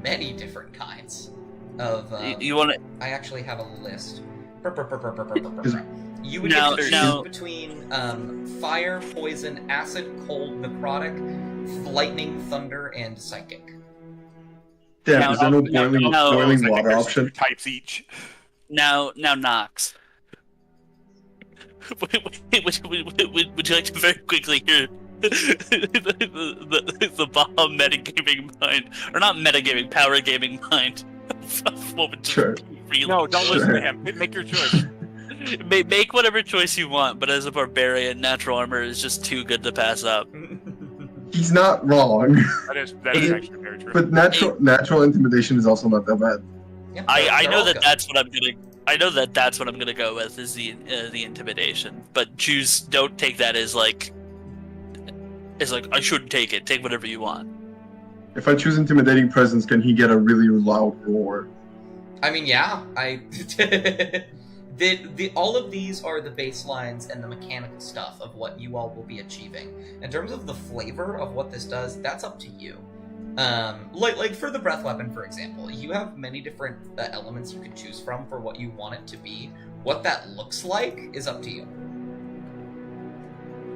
many different kinds of. You want to? I actually have a list. Is- You would Now- get to choose now- between fire, poison, acid, cold, necrotic, lightning, thunder, and psychic. Damn, Now- is there no now- boiling, now- boiling I think water there's option? 2 types each. Now, Knox. Would you like to very quickly hear the Baja metagaming mind, or not metagaming, power gaming mind of what would just Sure. really No, don't listen Sure. to him. Make your choice. make whatever choice you want, but as a barbarian, natural armor is just too good to pass up. He's not wrong. That is actually very true. But natural intimidation is also not that bad. Yeah, I they're know all that good. that's what I'm gonna. I know that that's what I'm gonna go with is the intimidation. But don't take that as like I shouldn't take it. Take whatever you want. If I choose intimidating presence, can he get a really loud roar? I mean, yeah, all of these are the baselines and the mechanical stuff of what you all will be achieving. In terms of the flavor of what this does, that's up to you. Like for the breath weapon, for example, you have many different elements you can choose from for what you want it to be. What that looks like is up to you.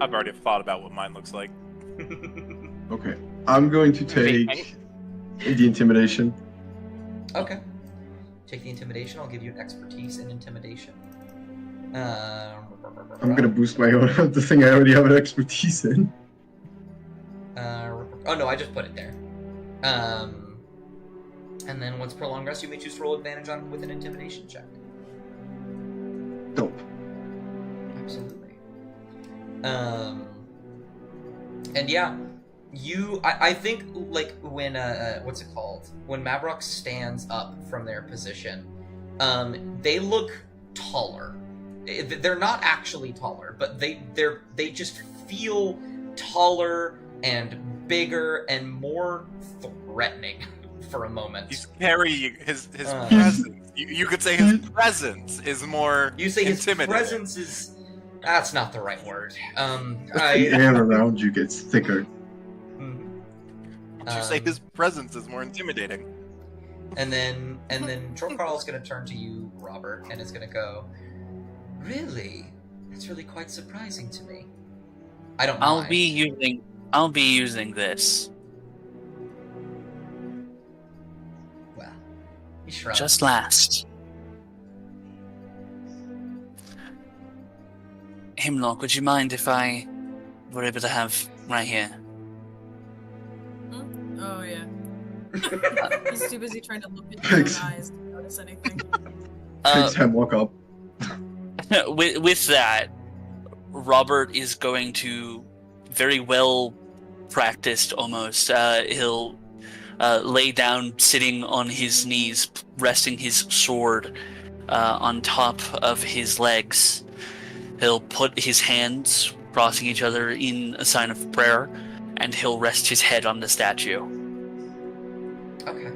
I've already thought about what mine looks like. Okay. I'm going to take the intimidation. Okay. Take the intimidation. I'll give you an expertise in intimidation. I'm gonna boost my own the thing I already have an expertise in. Oh no, I just put it there. And then once prolonged rest, you may choose to roll advantage on with an intimidation check. Dope. Absolutely. And yeah, I think like when what's it called? When Mavrock stands up from their position, they look taller. They're not actually taller, but they just feel taller and bigger and more threatening for a moment. He's carrying his presence. You could say his presence is more You say his intimidating. presence is. That's not the right word. The air around you gets thicker. Mhm. Would you say his presence is more intimidating? And then Trollcarl is going to turn to you, Robert, and is going to go, "Really? That's really quite surprising to me. I don't I'll mind." be using this. Well, he shrugs. Just last. Hemlock, would you mind if I were able to have right here? Oh yeah. He's too busy trying to look at his Thanks. own eyes to notice anything. Picks Hemlock up. With that, Robert is going to very well practiced almost. He'll lay down, sitting on his knees, resting his sword on top of his legs. He'll put his hands crossing each other in a sign of prayer, and he'll rest his head on the statue. Okay.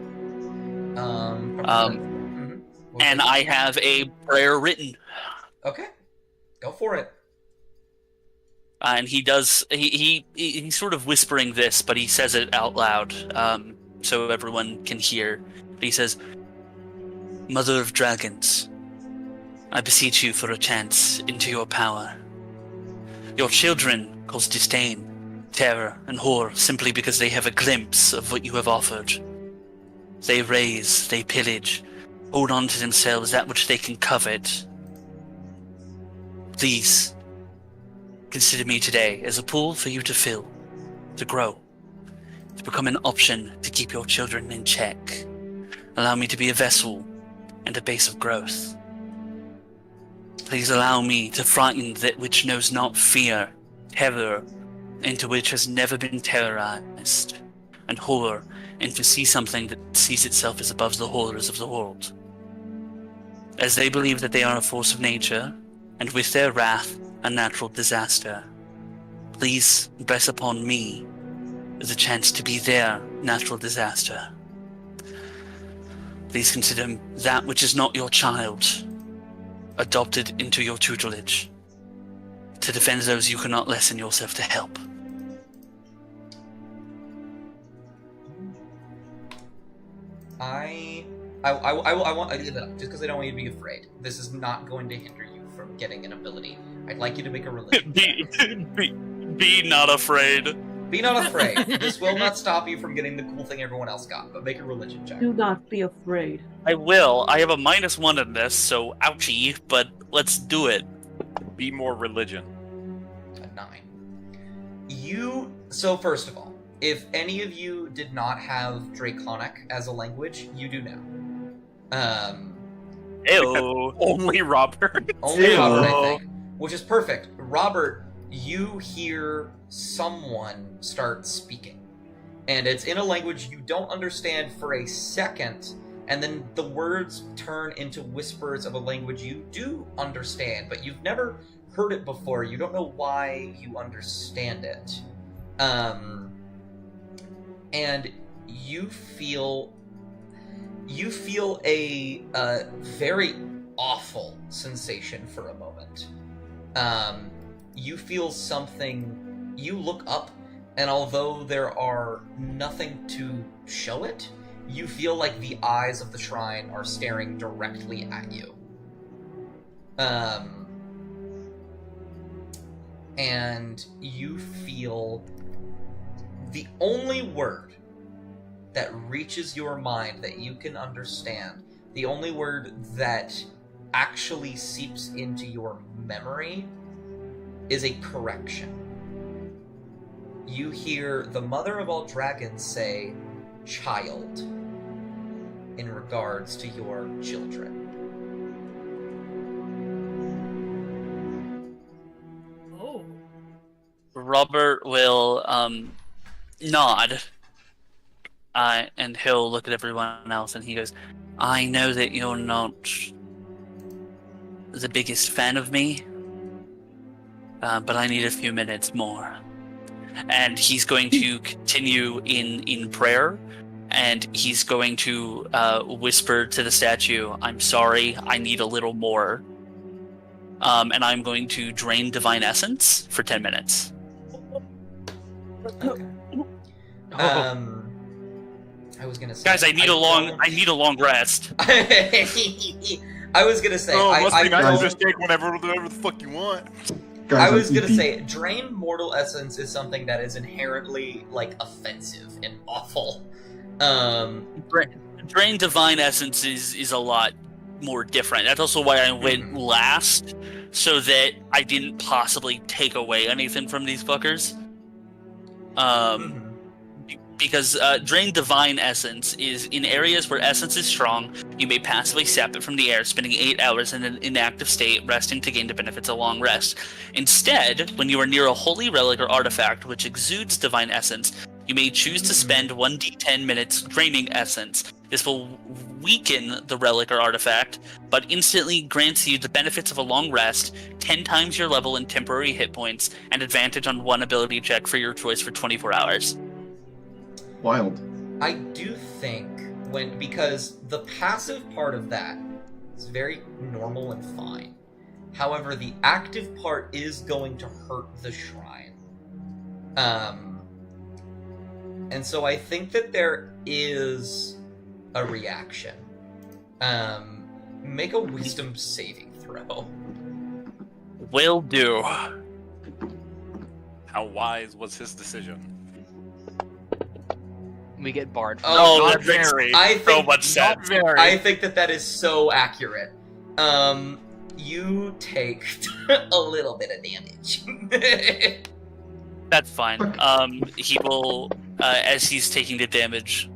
And I have a prayer written. Okay. Go for it. And he does. He's sort of whispering this, but he says it out loud, so everyone can hear. He says, "Mother of dragons, I beseech you for a chance into your power. Your children cause disdain, terror, and horror simply because they have a glimpse of what you have offered. They raise, they pillage, hold on to themselves that which they can covet. Please, consider me today as a pool for you to fill, to grow, to become an option to keep your children in check. Allow me to be a vessel and a base of growth. Please allow me to frighten that which knows not fear, terror, into which has never been terrorized, and horror, and to see something that sees itself as above the horrors of the world. as they believe that they are a force of nature, and with their wrath, a natural disaster. Please bless upon me the chance to be their natural disaster. Please consider that which is not your child adopted into your tutelage to defend those you cannot lessen yourself to help. I want just because I don't want you to be afraid. This is not going to hinder you from getting an ability. I'd like you to make a religion check. Be not afraid. Be not afraid. This will not stop you from getting the cool thing everyone else got, but make a religion check. Do not be afraid. I will. I have a -1 in this, so ouchie, but let's do it. Be more religion. A 9. So first of all, if any of you did not have Draconic as a language, you do now. Ew. Only Robert. Only Ew. Robert, I think. Which is perfect. Robert, you hear someone start speaking. And it's in a language you don't understand for a second, and then the words turn into whispers of a language you do understand, but you've never heard it before. You don't know why you understand it. And you feel a very awful sensation for a moment. You feel something, you look up, and although there are nothing to show it, you feel like the eyes of the shrine are staring directly at you. And you feel the only word that reaches your mind that you can understand, the only word that actually seeps into your memory, is a correction. You hear the mother of all dragons say, "child," in regards to your children. Oh. Robert will nod, and he'll look at everyone else, and he goes, "I know that you're not the biggest fan of me, but I need a few minutes more." And he's going to continue in prayer, and he's going to whisper to the statue, "I'm sorry, I need a little more." And I'm going to drain divine essence for 10 minutes. Okay. I was gonna say, Guys, I need a long rest. I was gonna say, must be nice don't- to just take whatever the fuck you want. Guys, I was I'm gonna EP. say, drain mortal essence is something that is inherently offensive and awful. Drain divine essence is a lot more different. That's also why I went last, so that I didn't possibly take away anything from these fuckers. Because drain divine essence is in areas where essence is strong, you may passively sap it from the air, spending 8 hours in an inactive state, resting to gain the benefits of long rest. Instead, when you are near a holy relic or artifact which exudes divine essence, you may choose to spend 1d10 minutes draining essence. This will weaken the relic or artifact, but instantly grants you the benefits of a long rest, 10 times your level in temporary hit points, and advantage on one ability check for your choice for 24 hours. Wild. I do think because the passive part of that is very normal and fine. However, the active part is going to hurt the shrine. And so I think that there is a reaction. Make a wisdom saving throw. Will do. How wise was his decision? We get barred. Oh, that makes I so think much sense. I think that is so accurate. You take a little bit of damage. That's fine. He will, as he's taking the damage,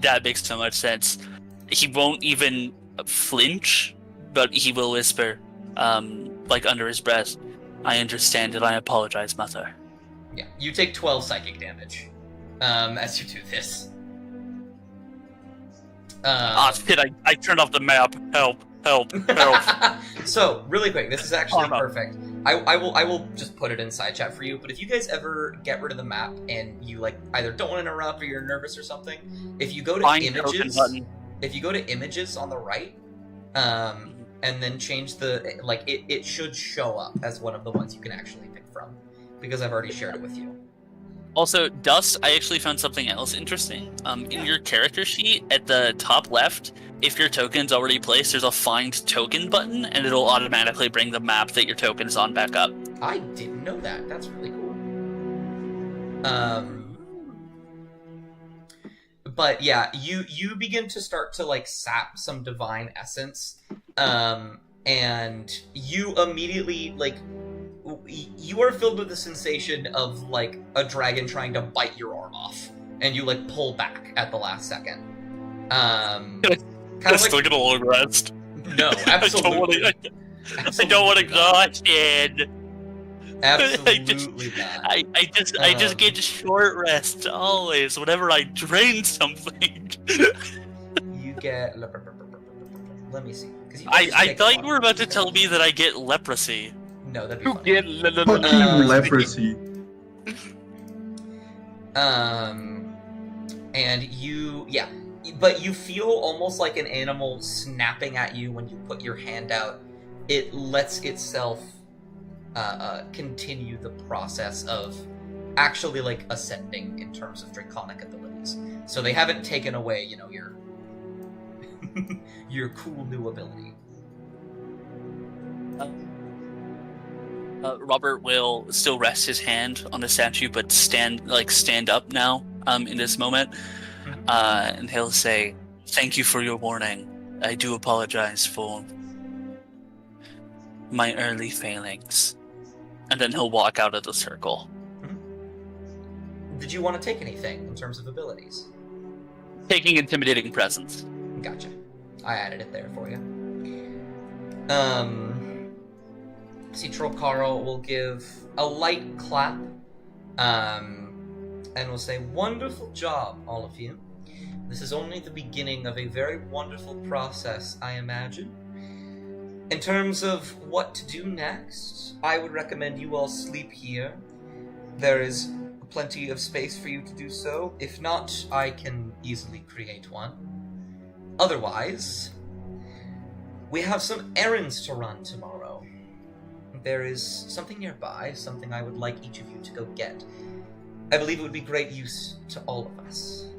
that makes so much sense. He won't even flinch, but he will whisper, under his breath, "I understand and I apologize, Mother." Yeah, you take 12 psychic damage as you do this. Shit, I turned off the map. Help. Help! So, really quick, this is actually Karma. perfect. I will just put it in side chat for you, but if you guys ever get rid of the map and you like either don't want to interrupt or you're nervous or something, if you go to Find token images, button. if you go to images on the right, and then change the like it should show up as one of the ones you can actually pick from, because I've already shared it with you. Also, Dust, I actually found something else interesting. In your character sheet, at the top left, if your token's already placed, there's a Find Token button, and it'll automatically bring the map that your token is on back up. I didn't know that. That's really cool. But yeah, you begin to start to like sap some divine essence, and you immediately like you are filled with the sensation of like a dragon trying to bite your arm off, and you like pull back at the last second. Kind of Still like get a long rest. no, absolutely, I don't want exhaustion. absolutely not. I just get short rests always whenever I drain something. You get let me see. 'Cause you I just take thought one. you were about to tell me that I get leprosy. No, that'd be You funny. get Fucking leprosy. And you, yeah, but you feel almost like an animal snapping at you when you put your hand out. It lets itself continue the process of actually like ascending in terms of draconic abilities. So they haven't taken away, you know, your your cool new ability. Robert will still rest his hand on the statue, but stand up now. In this moment, and he'll say, "Thank you for your warning. I do apologize for my early failings." And then he'll walk out of the circle. Did you want to take anything in terms of abilities? Taking intimidating presence. Gotcha. I added it there for you. See, Troll Carl will give a light clap, and will say, "Wonderful job, all of you. This is only the beginning of a very wonderful process, I imagine. In terms of what to do next, I would recommend you all sleep here. There is plenty of space for you to do so. If not, I can easily create one. Otherwise, we have some errands to run tomorrow. There is something nearby, something I would like each of you to go get. I believe it would be great use to all of us."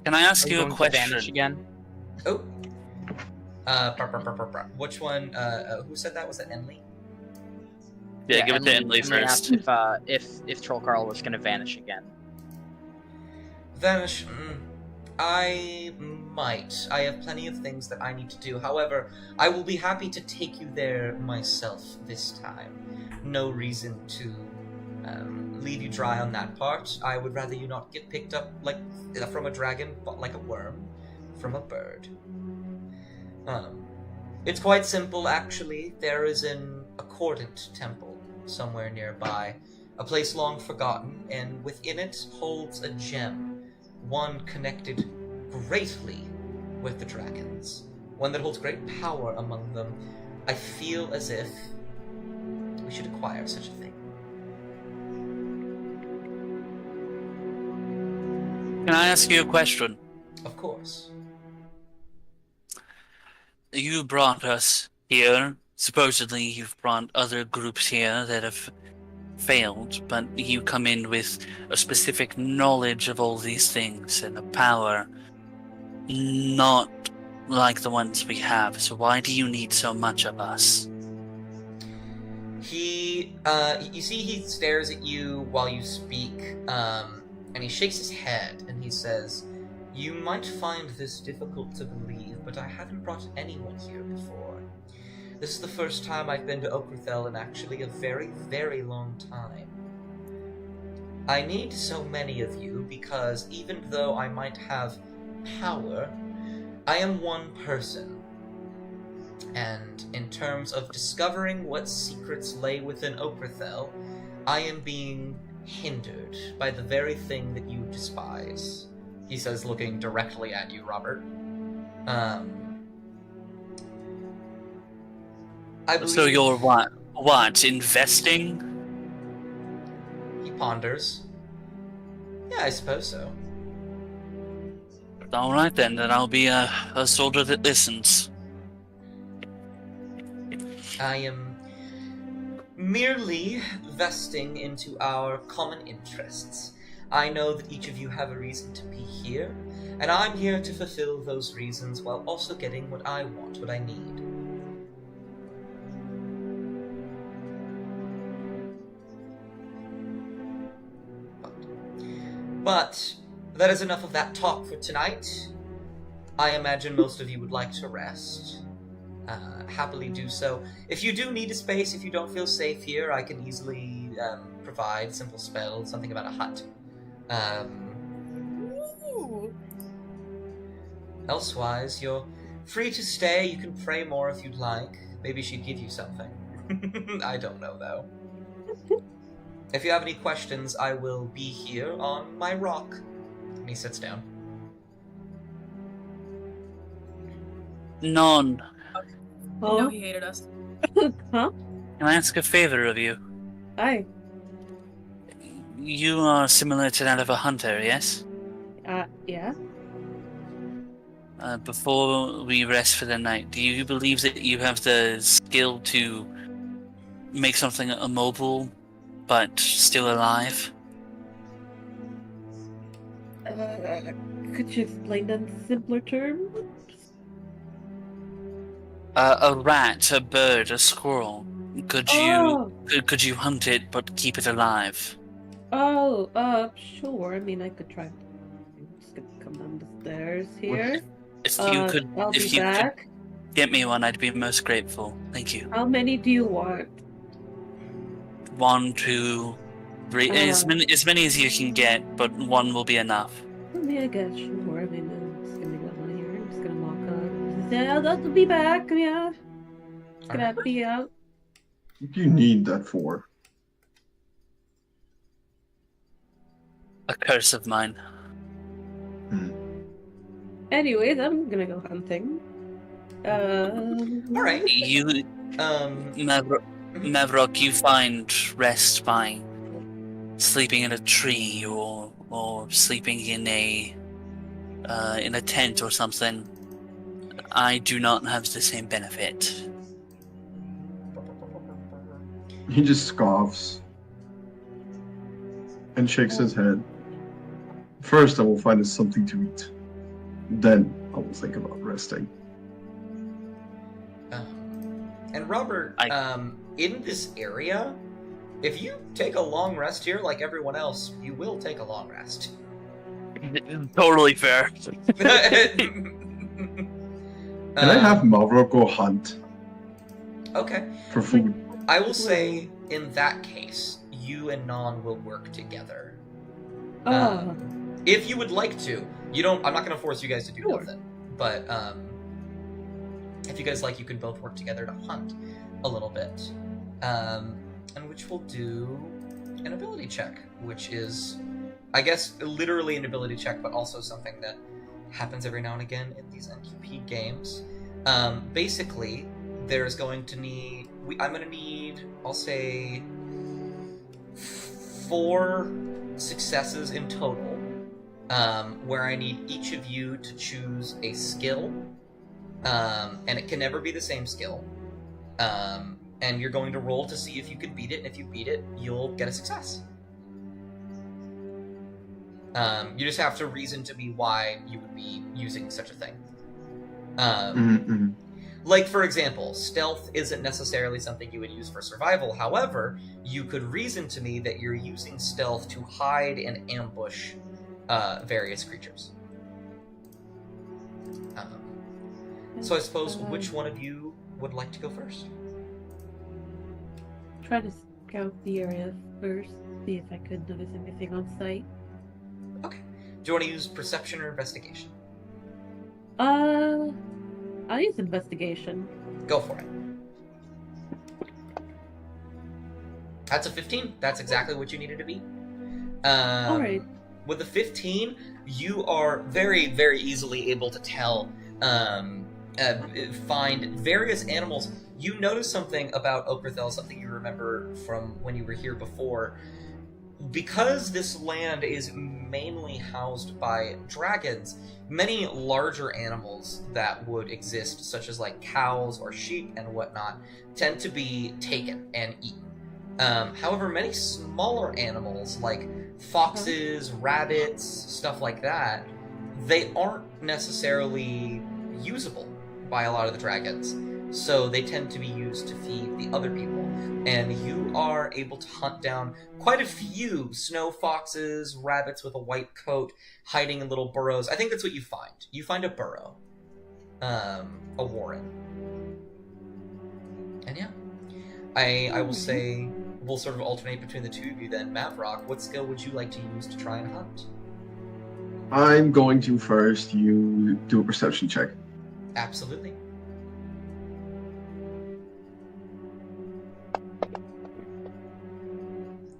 Can I ask Are you a going to vanish question? again? Oh. Which one? Who said that? Was it Enley? Yeah, give it to Enley Emily first. asked if Troll Carl was going to vanish again. Vanish. I might. I have plenty of things that I need to do. However, I will be happy to take you there myself this time. No reason to leave you dry on that part. I would rather you not get picked up like from a dragon, but like a worm from a bird. It's quite simple, actually. There is an accordant temple somewhere nearby, a place long forgotten, and within it holds a gem, one connected greatly with the dragons, one that holds great power among them. I feel as if we should acquire such a thing. Can I ask you a question? Of course. You brought us here. Supposedly you've brought other groups here that have failed, but you come in with a specific knowledge of all these things and a power not like the ones we have. So why do you need so much of us? You see he stares at you while you speak, and he shakes his head and he says, "You might find this difficult to believe, but I haven't brought anyone here before. This is the first time I've been to Okrithel in actually a very, very long time. I need so many of you because even though I might have power, I am one person. And in terms of discovering what secrets lay within Okrithel, I am being hindered by the very thing that you despise," he says, looking directly at you, Robert. I believe... So you're what? What, investing? He ponders. Yeah, I suppose so. Alright then I'll be a soldier that listens. I am merely vesting into our common interests. I know that each of you have a reason to be here, and I'm here to fulfill those reasons while also getting what I want, what I need. But that is enough of that talk for tonight. I imagine most of you would like to rest. Happily do so. If you do need a space, if you don't feel safe here, I can easily provide simple spells, something about a hut. Ooh. Elsewise, you're free to stay. You can pray more if you'd like. Maybe she'd give you something. I don't know, though. If you have any questions, I will be here on my rock. And he sits down. None. No, Oh, he hated us. huh? Can I ask a favor of you? Hi. You are similar to that of a hunter, yes? Yeah. Before we rest for the night, do you believe that you have the skill to make something immobile, but still alive? Could you explain that in simpler terms? A rat, a bird, a squirrel. Could you hunt it but keep it alive? Sure. I mean, I could try. I'm just gonna come down the stairs here. If you could, I'll if be you back. could get me one, I'd be most grateful. Thank you. How many do you want? 1, 2, 3, as many as you can get, but one will be enough. I mean, I guess, sure. I mean, I'm just gonna go down here. I'm just gonna walk up. Yeah, I'll be back. Yeah. Just gonna be out. What do you need that for? A curse of mine. Anyways, I'm gonna go hunting. Alright. You, Mavrok, you find rest by sleeping in a tree or sleeping in a tent or something. I do not have the same benefit. He just scoffs and shakes his head. First, I will find us something to eat. Then I will think about resting. And Robert, in this area, if you take a long rest here like everyone else, you will take a long rest. Totally fair. Can I have Mavrok go hunt Okay. for food? I will say, in that case, you and Non will work together. If you would like to. I'm not going to force you guys to do Sure. nothing. But, if you guys like, you could both work together to hunt a little bit. And which will do an ability check, which is, I guess, literally an ability check, but also something that happens every now and again in these NQP games. Basically, there's going to need... I'm going to need, I'll say, 4 successes in total, where I need each of you to choose a skill, and it can never be the same skill. And you're going to roll to see if you can beat it, and if you beat it, you'll get a success. You just have to reason to me why you would be using such a thing. Like, for example, stealth isn't necessarily something you would use for survival. However, you could reason to me that you're using stealth to hide and ambush various creatures. So I suppose, which one of you would like to go first? Try to scout the area first, see if I could notice anything on site. Okay. Do you want to use perception or investigation? I'll use investigation. Go for it. That's a 15. That's exactly what you needed to be. Alright. With the 15, you are very, very easily able to tell find various animals. You notice something about Okerthel, something you remember from when you were here before. Because this land is mainly housed by dragons, many larger animals that would exist, such as like cows or sheep and whatnot, tend to be taken and eaten. However, many smaller animals like foxes, rabbits, stuff like that, they aren't necessarily usable by a lot of the dragons. So they tend to be used to feed the other people. And you are able to hunt down quite a few snow foxes, rabbits with a white coat, hiding in little burrows. I think that's what you find. You find a burrow. A warren. And yeah. I will say, we'll sort of alternate between the two of you then. Mavrock, what skill would you like to use to try and hunt? I'm going to first you do a perception check. Absolutely.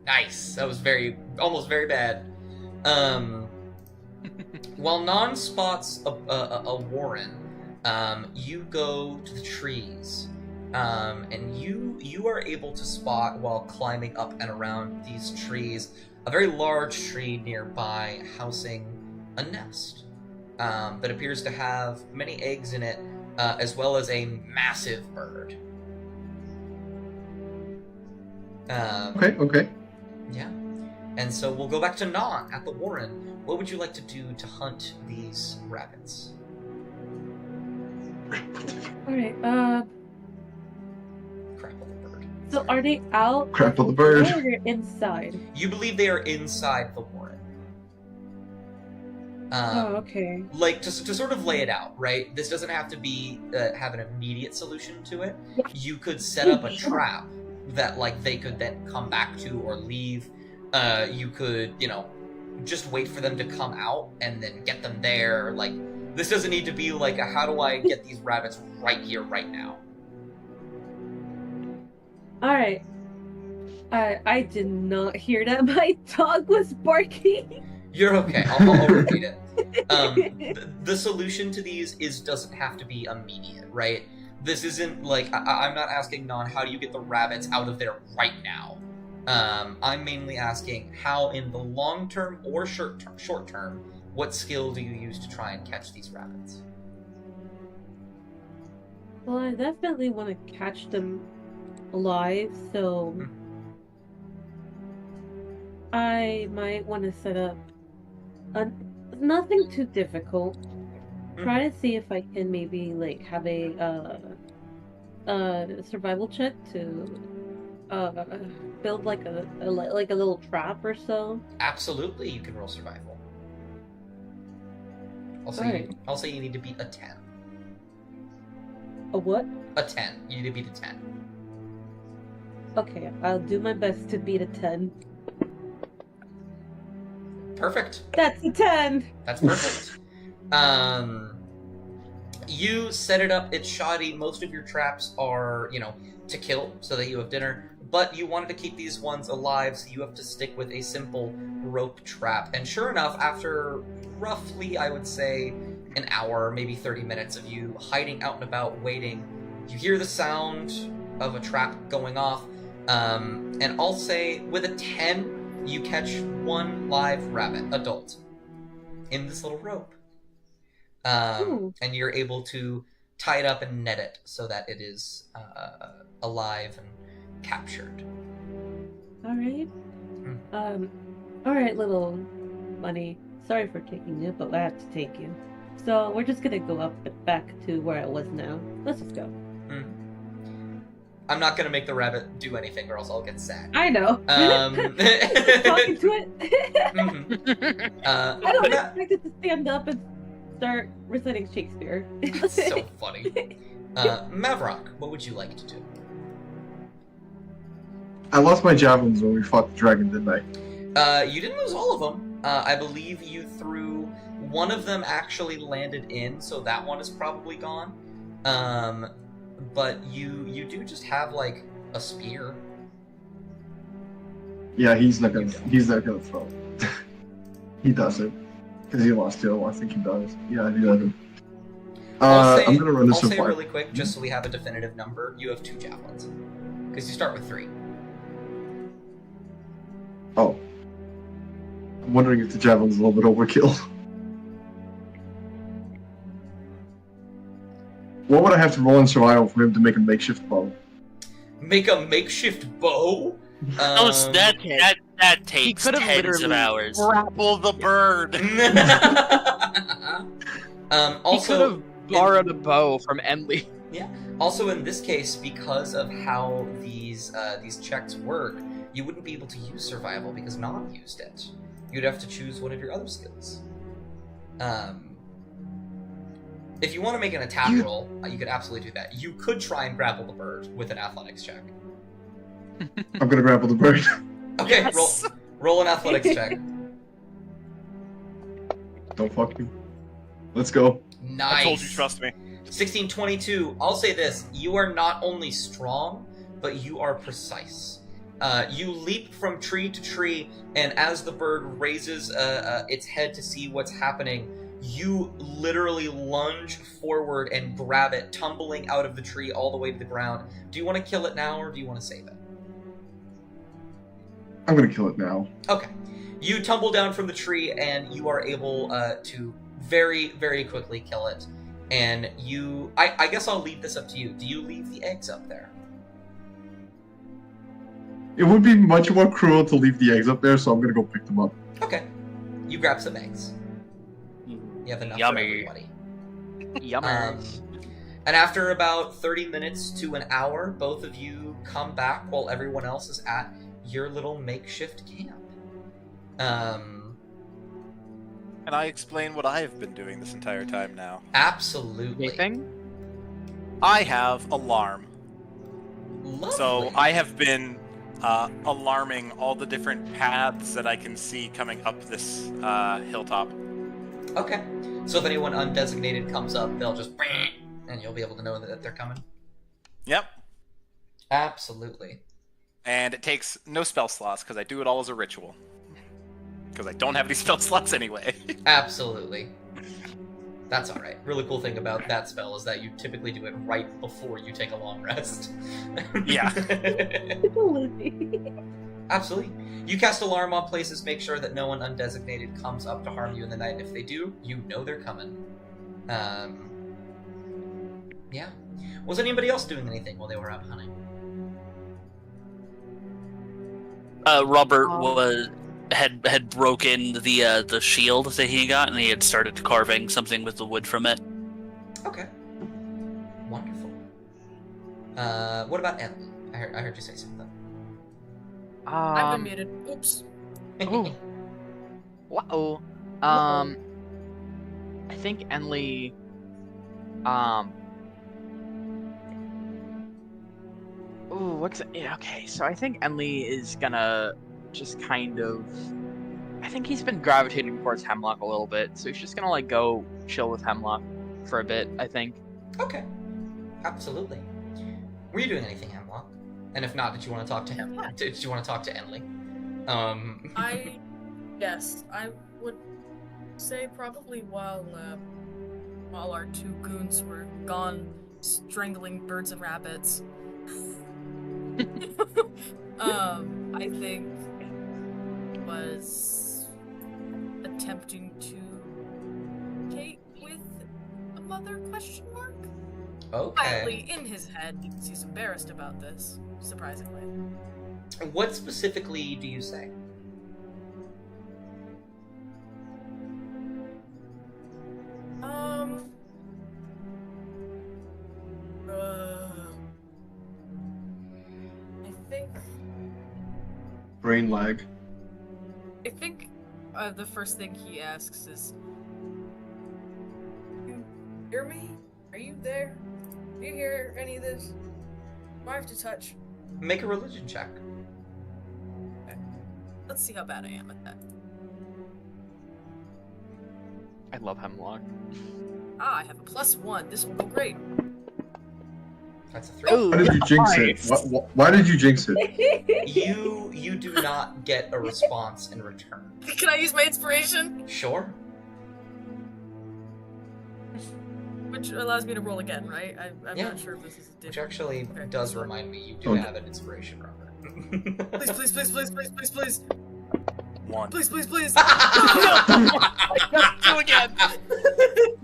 Nice. That was almost very bad. While Non spots a warren, you go to the trees, and you are able to spot, while climbing up and around these trees, a very large tree nearby housing a nest that appears to have many eggs in it, as well as a massive bird. Okay. Yeah. And so we'll go back to Non at the warren. What would you like to do to hunt these rabbits? Alright, Crapple the bird. so are they out? Crapple the bird. Or they're inside? You believe they are inside the warren. Oh, okay. Like, to sort of lay it out, right? This doesn't have to be, have an immediate solution to it. You could set up a trap that, like, they could then come back to or leave. You could, just wait for them to come out and then get them there. Like, this doesn't need to be like, how do I get these rabbits right here, right now? Alright. I did not hear that. My dog was barking. You're okay. I'll repeat it. The solution to these doesn't have to be immediate, right? This isn't like, I'm not asking Non, how do you get the rabbits out of there right now? I'm mainly asking how, in the long term or short term, what skill do you use to try and catch these rabbits? Well, I definitely want to catch them alive, so I might want to set up nothing too difficult. Try to see if I can maybe like have a survival check to build like a little trap or so. Absolutely, you can roll survival. I'll say you need to beat a 10. A what? A 10. You need to beat a 10. Okay, I'll do my best to beat a 10. Perfect. That's a 10! That's perfect. You set it up, it's shoddy. Most of your traps are, to kill so that you have dinner. But you wanted to keep these ones alive, so you have to stick with a simple rope trap. And sure enough, after roughly, I would say, an hour, maybe 30 minutes of you hiding out and about, waiting, you hear the sound of a trap going off. And I'll say, with a 10, you catch one live rabbit, adult, in this little rope. And you're able to tie it up and net it so that it is alive and captured. Alright. Alright, little bunny. Sorry for taking you, but I have to take you. So we're just gonna go back to where I was now. Let's just go. I'm not gonna make the rabbit do anything or else I'll get sad. I know. Talking to it. I don't expect it to stand up and start reciting Shakespeare. That's so funny. Mavrock, what would you like to do? I lost my javelins when we fought the dragon, didn't I? You didn't lose all of them. I believe you threw... One of them actually landed in, so that one is probably gone. But you do just have, like, a spear. Yeah, he's not gonna throw it. He doesn't. Because he lost two, I think he does. Yeah, he doesn't. I'm gonna run I'll this say survival. really quick, just so we have a definitive number. You have 2 javelins, because you start with 3. Oh. I'm wondering if the javelin's a little bit overkill. What would I have to roll in survival for him to make a makeshift bow? Make a makeshift bow. Oh, that takes could've tens of literally hours. Grapple the bird. He could Also, have borrowed a bow from Enley. also in this case, because of how these checks work, you wouldn't be able to use survival because Nom used it. You'd have to choose one of your other skills. If you want to make an attack roll, you could absolutely do that. You could try and grapple the bird with an athletics check. I'm gonna grapple the bird. Okay, Yes. roll an athletics check. Don't fuck me. Let's go. Nice. I told you, trust me. 1622. I'll say this: you are not only strong, but you are precise. You leap from tree to tree, and as the bird raises its head to see what's happening, you literally lunge forward and grab it, tumbling out of the tree all the way to the ground. Do you want to kill it now, or do you want to save it? I'm gonna kill it now. Okay. You tumble down from the tree, and you are able to very, very quickly kill it. And you... I guess I'll leave this up to you. Do you leave the eggs up there? It would be much more cruel to leave the eggs up there, so I'm gonna go pick them up. Okay. You grab some eggs. You have enough for Yummy. everybody. Yummers. And after about 30 minutes to an hour, both of you come back while everyone else is at your little makeshift camp. Can I explain what I have been doing this entire time now? Absolutely. Anything? I have alarm. Lovely. So I have been alarming all the different paths that I can see coming up this hilltop. Okay. So if anyone undesignated comes up, they'll just... and you'll be able to know that they're coming. Yep. Absolutely. And it takes no spell slots because I do it all as a ritual. Because I don't have any spell slots anyway. Absolutely. That's alright. Really cool thing about that spell is that you typically do it right before you take a long rest. Yeah. Absolutely. You cast alarm on places, make sure that no one undesignated comes up to harm you in the night. If they do, you know they're coming. Yeah. Was anybody else doing anything while they were out hunting? Robert had broken the shield that he got, and he had started carving something with the wood from it. Okay. Wonderful. What about Emily? I heard you say something. I've been muted. Oops. Ooh. Whoa. I think Enley. Ooh, what's it? Yeah, okay, so I think Enley is gonna just kind of. I think he's been gravitating towards Hemlock a little bit, so he's just gonna like go chill with Hemlock for a bit. I think. Okay. Absolutely. Were you doing anything, Hemlock? And if not, did you want to talk to him? Yeah. Did you want to talk to Enley? Yes, I would say probably while our 2 goons were gone strangling birds and rabbits. I think was attempting to communicate with a mother ? Okay. Quietly in his head, because he's embarrassed about this, surprisingly. What specifically do you say? I think Brain lag. the first thing he asks is, "You hear me? Are you there? Do you hear any of this? Do I have to touch?" Make a religion check. Let's see how bad I am at that. I love Hemlock. I have a +1. This will go great. That's a 3. Ooh, Why did you jinx nice. it? Why did you jinx it? You do not get a response in return. Can I use my inspiration? Sure. Which allows me to roll again, right? I'm Yeah. not sure if this is Which actually Okay. does remind me, you do Okay. have an inspiration, Robert. Please, please, please, please, please, please, please, 1. please, please, please. Go again.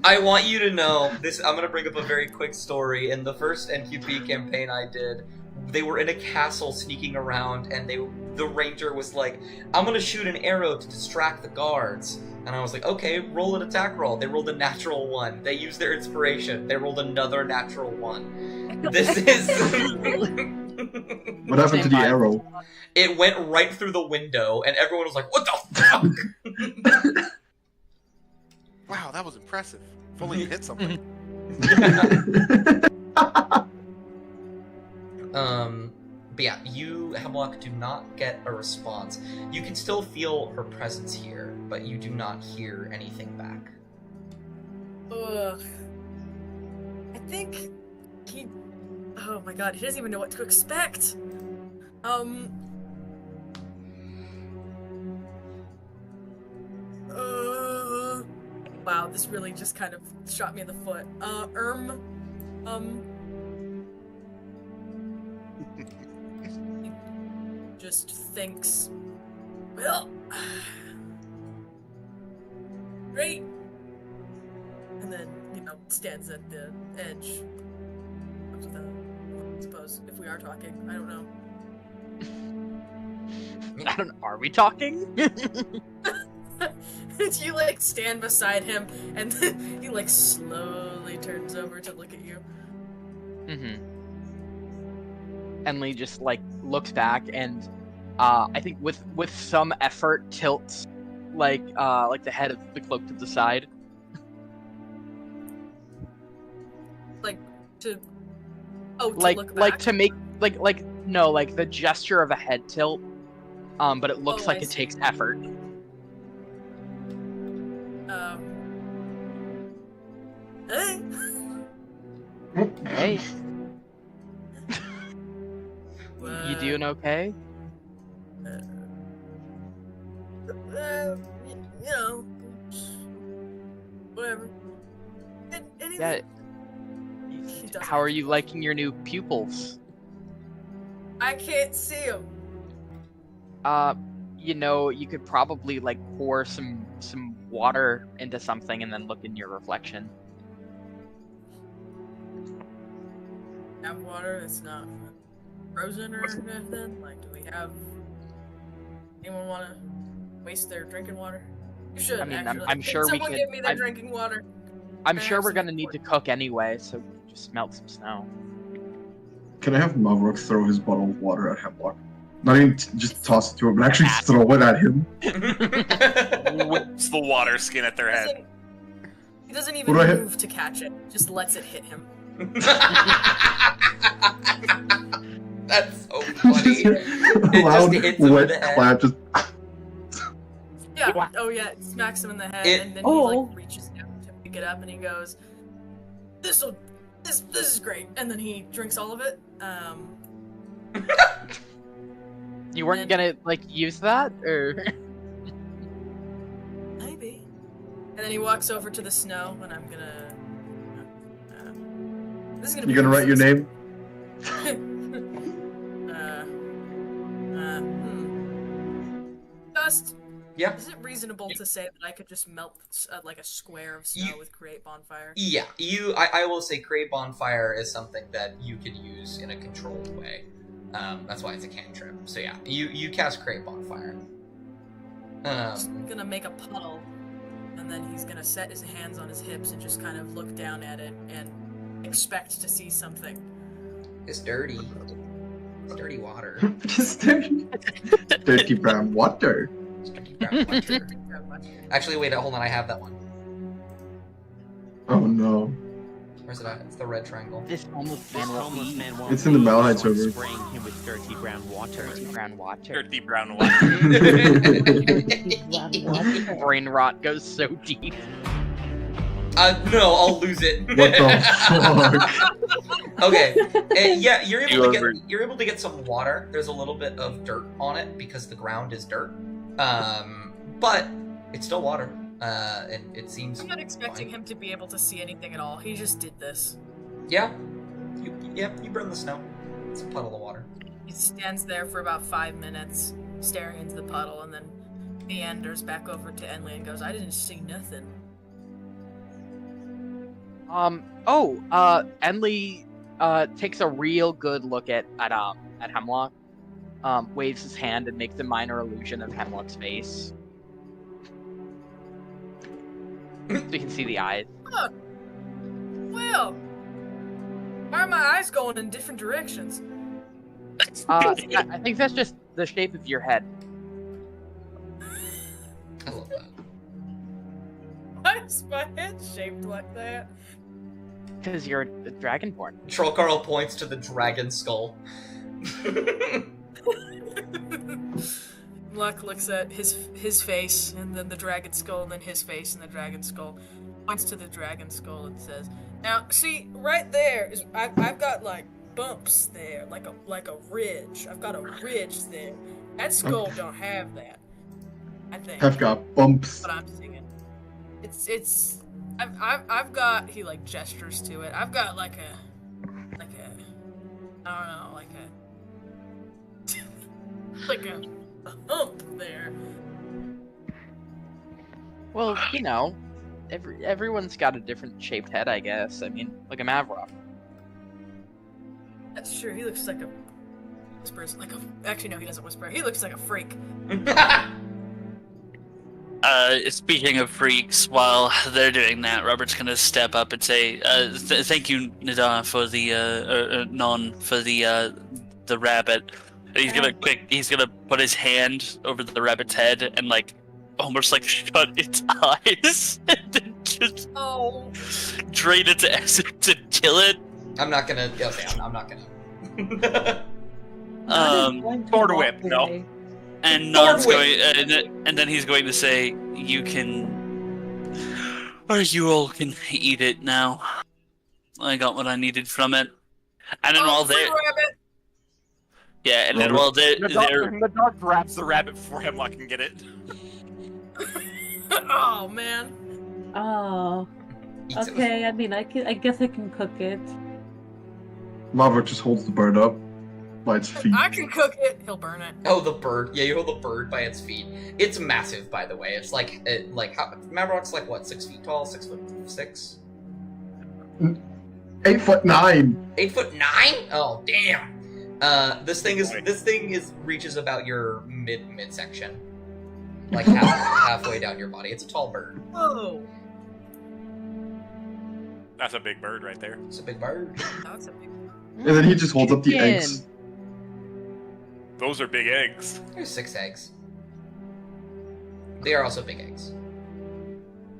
I want you to know this. I'm gonna bring up a very quick story. In the first NQP campaign I did, they were in a castle sneaking around, and the ranger was like, "I'm gonna shoot an arrow to distract the guards." And I was like, "Okay, roll an attack roll." They rolled a natural 1. They used their inspiration. They rolled another natural 1. This is. What happened to the arrow? It went right through the window, and everyone was like, "What the fuck?" Wow, that was impressive. If only you hit something. But yeah, you, Hemlock, do not get a response. You can still feel her presence here, but you do not hear anything back. Ugh. I think he. Oh my god, he doesn't even know what to expect. Wow, this really just kind of shot me in the foot. He just thinks, well, great, and then, stands at the edge. I suppose, if we are talking, I don't know. I don't know. Are we talking? You stand beside him, and then he slowly turns over to look at you. Mm-hmm. Enlil just looks back and I think with some effort tilts the head of the cloak to the side. To look back? To make the gesture of a head tilt. But it looks like it takes effort. Hey. Hey. What? You doing okay? Whatever. Anything. Yeah. How are you liking your new pupils? I can't see them. You could probably pour some water into something and then look in your reflection. Have water that's not frozen or anything? Do we have... Anyone want to waste their drinking water? You should, I mean, actually. I'm sure we Someone could... give me their drinking water. I'm I sure have we're some gonna need to water. cook anyway, so just melt some snow. Can I have Maverick throw his bottle of water at Hemlock? Not even just toss it to him, but actually throw it at him. Whips the water skin at their head. He doesn't even What do I move to catch it. Just lets it hit him. That's so funny. It Loud, just hits him in wet the head. clap, just... Yeah. Oh yeah. It smacks him in the head, and then Oh. he reaches down to pick it up, and he goes, This is great." And then he drinks all of it. You weren't And- gonna use that, or? Maybe. And then he walks over to the snow, and I'm gonna. This is gonna be. You gonna write your name? Just. Yeah. Is it reasonable to say that I could just melt a square of snow with create bonfire? Yeah, I will say create bonfire is something that you could use in a controlled way. That's why it's a cantrip. So yeah, you cast create bonfire. Just gonna make a puddle, and then he's gonna set his hands on his hips and just kind of look down at it and expect to see something. It's dirty. It's dirty water. Just dirty brown water. It's dirty brown water. Actually, wait, hold on, I have that one. Oh no. Where's it at? It's the red triangle. This homeless man will eat It's in the Malahide server. Spraying him with dirty brown water. dirty brown water. Dirty brown water. Brain rot goes so deep. No, I'll lose it. What the fuck? Okay. Yeah, you're You able to get some water. There's a little bit of dirt on it because the ground is dirt. But it's still water. and it seems. I'm not expecting fine. him to be able to see anything at all. He just did this. Yeah, you burn the snow. It's a puddle of water. He stands there for about 5 minutes, staring into the puddle, and then meanders back over to Enley and goes, "I didn't see nothing." Enley takes a real good look at Hemlock, waves his hand and makes a minor illusion of Hemlock's face. So you can see the eyes. Huh. Well, why are my eyes going in different directions? I think that's just the shape of your head. I love that. Why is my head shaped like that? Because you're a dragonborn. Troll Carl points to the dragon skull. Luck looks at his face, and then the dragon skull, and then his face, and the dragon skull. Points to the dragon skull and says, "Now, see, right there is I've got like bumps there, like a ridge. I've got a ridge there. That skull don't have that. I think. I've got bumps. What I'm seeing. I've got." He like gestures to it. I've got like a I don't know, like a hump there. Well, you know, everyone's got a different shaped head, I guess. I mean, look at Mavrock. That's true. He looks like a whispers like a. Actually, no, he doesn't whisper. He looks like a freak. Speaking of freaks, while they're doing that, Robert's gonna step up and say, "Thank you, Nadar, for the Non for the rabbit." And he's gonna put his hand over the rabbit's head and like almost like shut its eyes and then just drain its essence and kill it. I'm not gonna. Okay, I'm not gonna. Sword whip, no. And Non's going, and then he's going to say, "You can, or you all can eat it now. I got what I needed from it." And then while they're, yeah, and then while they're, the dog grabs the rabbit before Hemlock can get it. Oh man. Oh. Eats it Okay, I mean, I guess I can cook it. Maverick just holds the bird up by its feet. I can cook it. He'll burn it. Oh, the bird. Yeah, you hold the bird by its feet. It's massive, by the way. It's like Maverick's like what, 6 feet tall, 6'6". 8'9". 8'9"? Oh, damn. This thing reaches about your midsection, like halfway down your body. It's a tall bird. Whoa. That's a big bird right there. It's a big bird. That's a big. And then he just holds up the eggs. Those are big eggs. There's 6 eggs. They are also big eggs.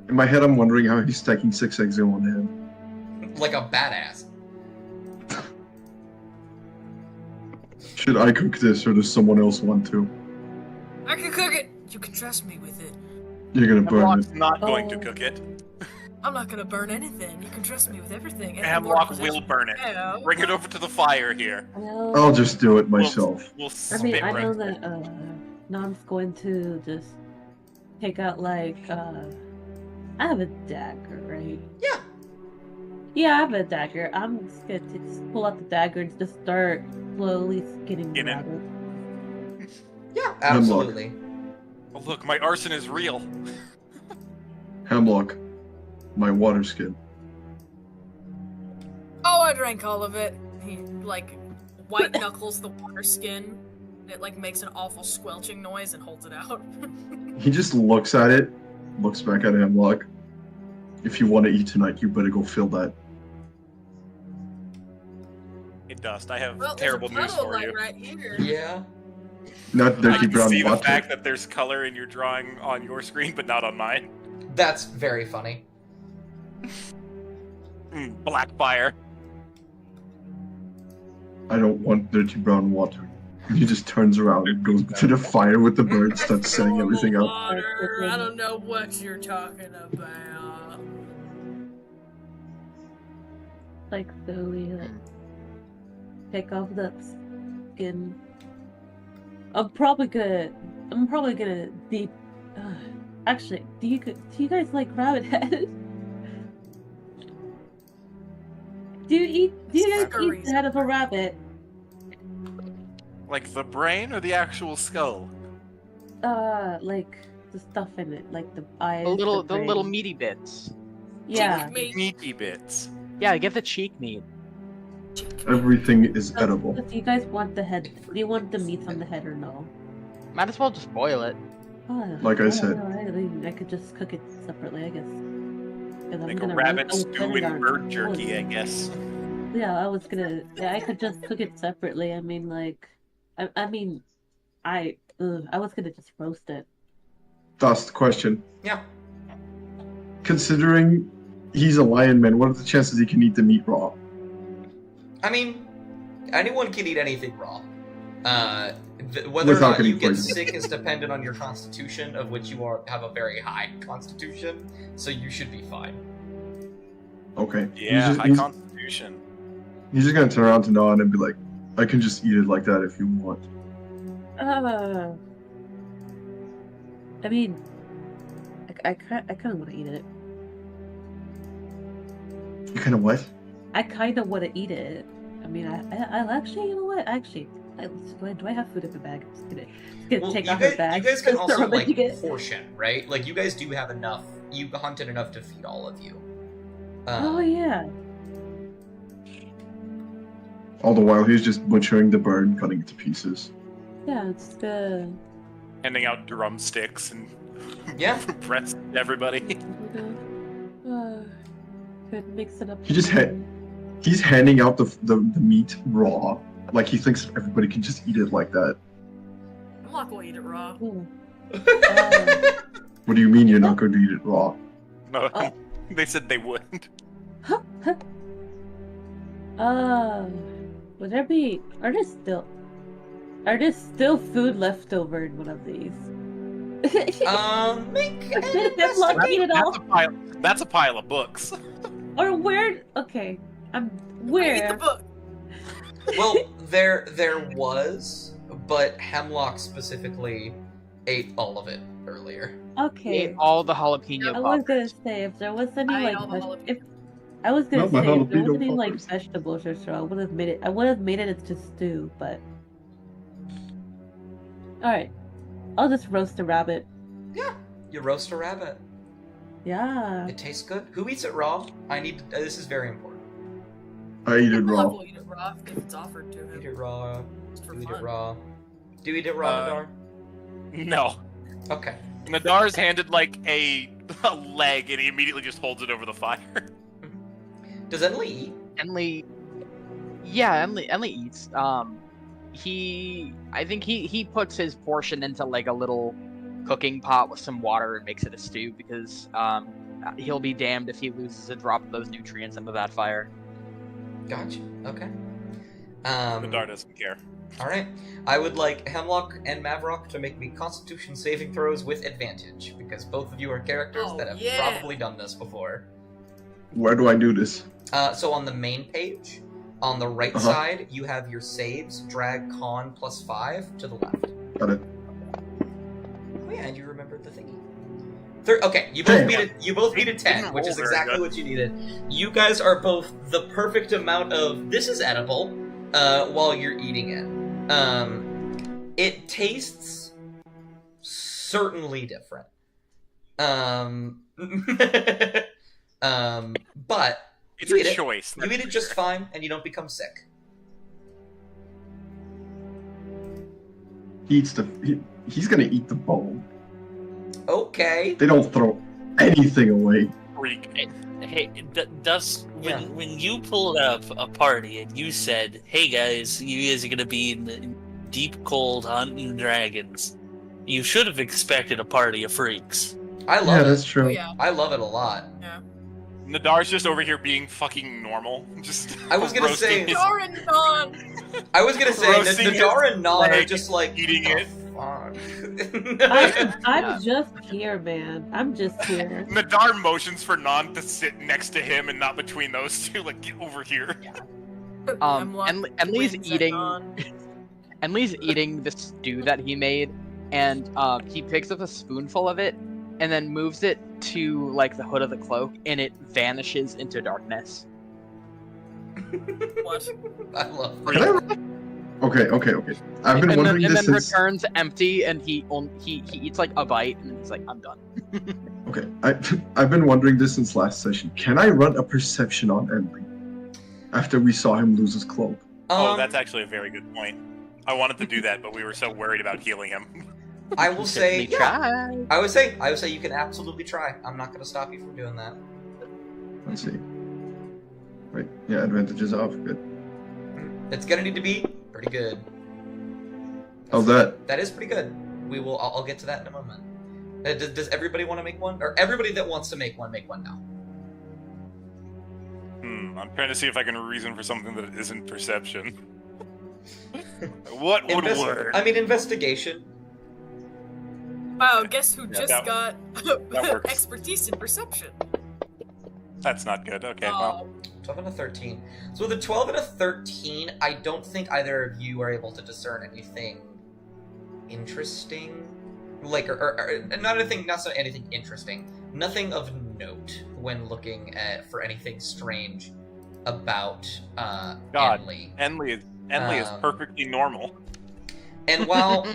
In my head, I'm wondering how he's stacking 6 eggs in one hand. Like a badass. Should I cook this, or does someone else want to? I can cook it. You can trust me with it. You're gonna burn Hemlock's it. not going to cook it. I'm not gonna burn anything. You can trust me with everything. Hemlock will burn it. Bring it over to the fire here. Well, I'll just do it myself. We'll I spit mean, I right know that Nom's going to just take out like I have a dagger, right? Yeah. Yeah, I have a dagger. I'm just gonna just pull out the dagger and just start slowly skinning the Skin it. rabbit. Yeah, absolutely. Oh, look, my arson is real. Hemlock, my water skin. Oh, I drank all of it. He like white knuckles the water skin. It like makes an awful squelching noise and holds it out. He just looks at it, looks back at Hemlock. If you want to eat tonight, you better go fill that. Hey, Dust, I have Well, terrible there's a news puddle, for like, you. right here. Yeah. Not I dirty can brown see the water. fact that there's color in your drawing on your screen, but not on mine. That's very funny. Black fire. I don't want dirty brown water. He just turns around and goes to the fire with the bird, starts setting everything up. Water. I don't know what you're talking about. Like slowly, like take off that skin. I'm probably gonna deep Actually, do you guys like rabbit head? Do you guys eat the head of a rabbit? Like the brain or the actual skull? Like the stuff in it, like the eyes. The little brain. meaty bits. Yeah. Meaty bits. Yeah, get the cheek meat. Everything is edible. Do you guys want the head? Do you want the meat on the head or no? Might as well just boil it. Oh, Like I said. I could just cook it separately, I guess. 'Cause I'm Like a gonna rabbit roast stew it and on- bird jerky, I guess. Yeah, I was gonna. Yeah, I could just cook it separately. I mean, like, I was gonna just roast it. That's the question. Yeah. Considering he's a lion man, what are the chances he can eat the meat raw? I mean, anyone can eat anything raw. Whether or Without not you getting get poisoned. sick is dependent on your constitution, of which you have a very high constitution, so you should be fine. Okay. Yeah, high constitution. He's just gonna turn around to Nod and be like, I can just eat it like that if you want. I mean, I kind of want to eat it. You kind of what? I kind of want to eat it. I mean, I actually, you know what? Actually, do I have food in the bag? I'm just gonna Well, take you out guys, her bag. you guys can just also throw it like in it. portion, right? Like you guys do have enough. You hunted enough to feed all of you. Oh yeah. All the while he's just butchering the bird, cutting it to pieces. Yeah, it's good. Handing out drumsticks and Yeah. breasts to everybody. Could mix it up. He just he's handing out the meat raw, like he thinks everybody can just eat it like that. I'm not gonna eat it raw. What do you mean you're not going to eat it raw? No, they said they wouldn't. Would there be? Are there still food left over in one of these? Make Luck eat it all. That's a pile of books. Or where? Okay, Eat where? the book. Well, there was, but Hemlock specifically ate all of it earlier. Okay. Ate all the jalapeno I was gonna poppers. say if there was any I ate like all the jalapeno. if I was gonna Not my say if there jalapeno was any like poppers. vegetables or so, I would have made it. I would have made it into stew, but all right, I'll just roast a rabbit. Yeah, you roast a rabbit. Yeah. It tastes good. Who eats it raw? This is very important. I eat it I'm not raw. gonna eat it raw if it's offered to him. Eat it raw. Just for You eat fun. it raw. Do you eat it raw, Nadar? No. Okay. Nadar's handed like a leg and he immediately just holds it over the fire. Does Enlil eat? Enlil, yeah, Enlil eats. I think he puts his portion into like a little cooking pot with some water and makes it a stew because he'll be damned if he loses a drop of those nutrients into that fire. Gotcha. Okay. Nadar doesn't care. All right. I would like Hemlock and Mavrock to make me Constitution saving throws with advantage because both of you are characters Oh, that have yeah. probably done this before. Where do I do this? So on the main page, on the right Uh-huh. side, you have your saves. Drag con +5 to the left. Got it. Oh yeah, and you remembered the thingy. Okay, you both Damn. beat it. You both beat a 10, Didn't which roll is very exactly good. what you needed. You guys are both the perfect amount of this is edible while you're eating it. It tastes certainly different. But It's you a eat it. choice. You eat it just fine, and you don't become sick. He eats he's gonna eat the bone. Okay. They don't throw anything away. Freak. Hey, Dust, Yeah. when you pulled up a party and you said, "Hey guys, you guys are gonna be in the deep cold hunting dragons," you should have expected a party of freaks. I Yeah, love it. that's true. Oh yeah. I love it a lot. Yeah. Nadar's just over here being fucking normal. Just I was gonna roasting say- his- Darn non. I was gonna say Roasting Nadar his and Nod are leg, just like eating it. Fuck. I'm just here, man. I'm just here. Nadar motions for Nan to sit next to him and not between those two. Like, get over here. Enlil's Twins at eating. dawn. Enlil's eating the stew that he made, and he picks up a spoonful of it and then moves it to like the hood of the cloak, and it vanishes into darkness. What? I love Can I that. run? Okay. I've been wondering and this then since. returns empty, and he eats like a bite, and then he's like, "I'm done." Okay, I've been wondering this since last session. Can I run a perception on Enley after we saw him lose his cloak? Oh, that's actually a very good point. I wanted to do that, but we were so worried about healing him. I will say, Certainly try. I would say you can absolutely try. I'm not going to stop you from doing that. Let's see. Wait, yeah, advantages off. Good. It's going to need to be pretty good. Oh, that. That is pretty good. I'll get to that in a moment. Does everybody want to make one? Or everybody that wants to make one now? I'm trying to see if I can reason for something that isn't perception. What would work? I mean, investigation. Wow, guess who just that got works. expertise in perception? That's not good. Okay, well. 12 and a 13. So with a 12 and a 13, I don't think either of you are able to discern anything interesting. Like, or not anything interesting. Nothing of note when looking for anything strange about Enley. Enley is perfectly normal. And while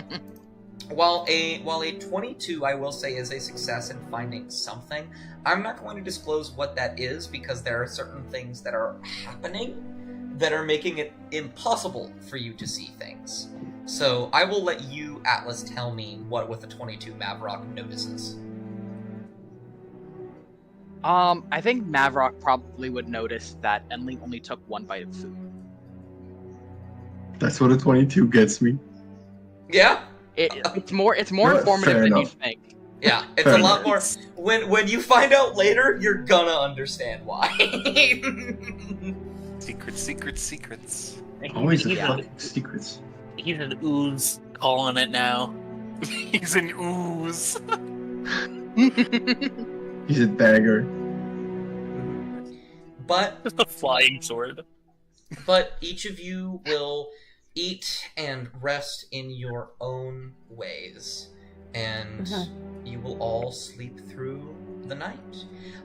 a 22, I will say, is a success in finding something, I'm not going to disclose what that is because there are certain things that are happening that are making it impossible for you to see things. So I will let you, Atlas, tell me what with the 22 Mavrock notices. I think Mavrock probably would notice that Enley only took one bite of food. That's what a 22 gets me. Yeah? It's more You know what? informative Fair than you enough. think. Yeah, it's Fair a lot enough. more. When you find out later, you're gonna understand why. Secrets. Always the he's, fucking secrets. he's an ooze calling it now. He's an ooze. He's a dagger. But Just a flying sword. each of you will eat and rest in your own ways, and you will all sleep through the night.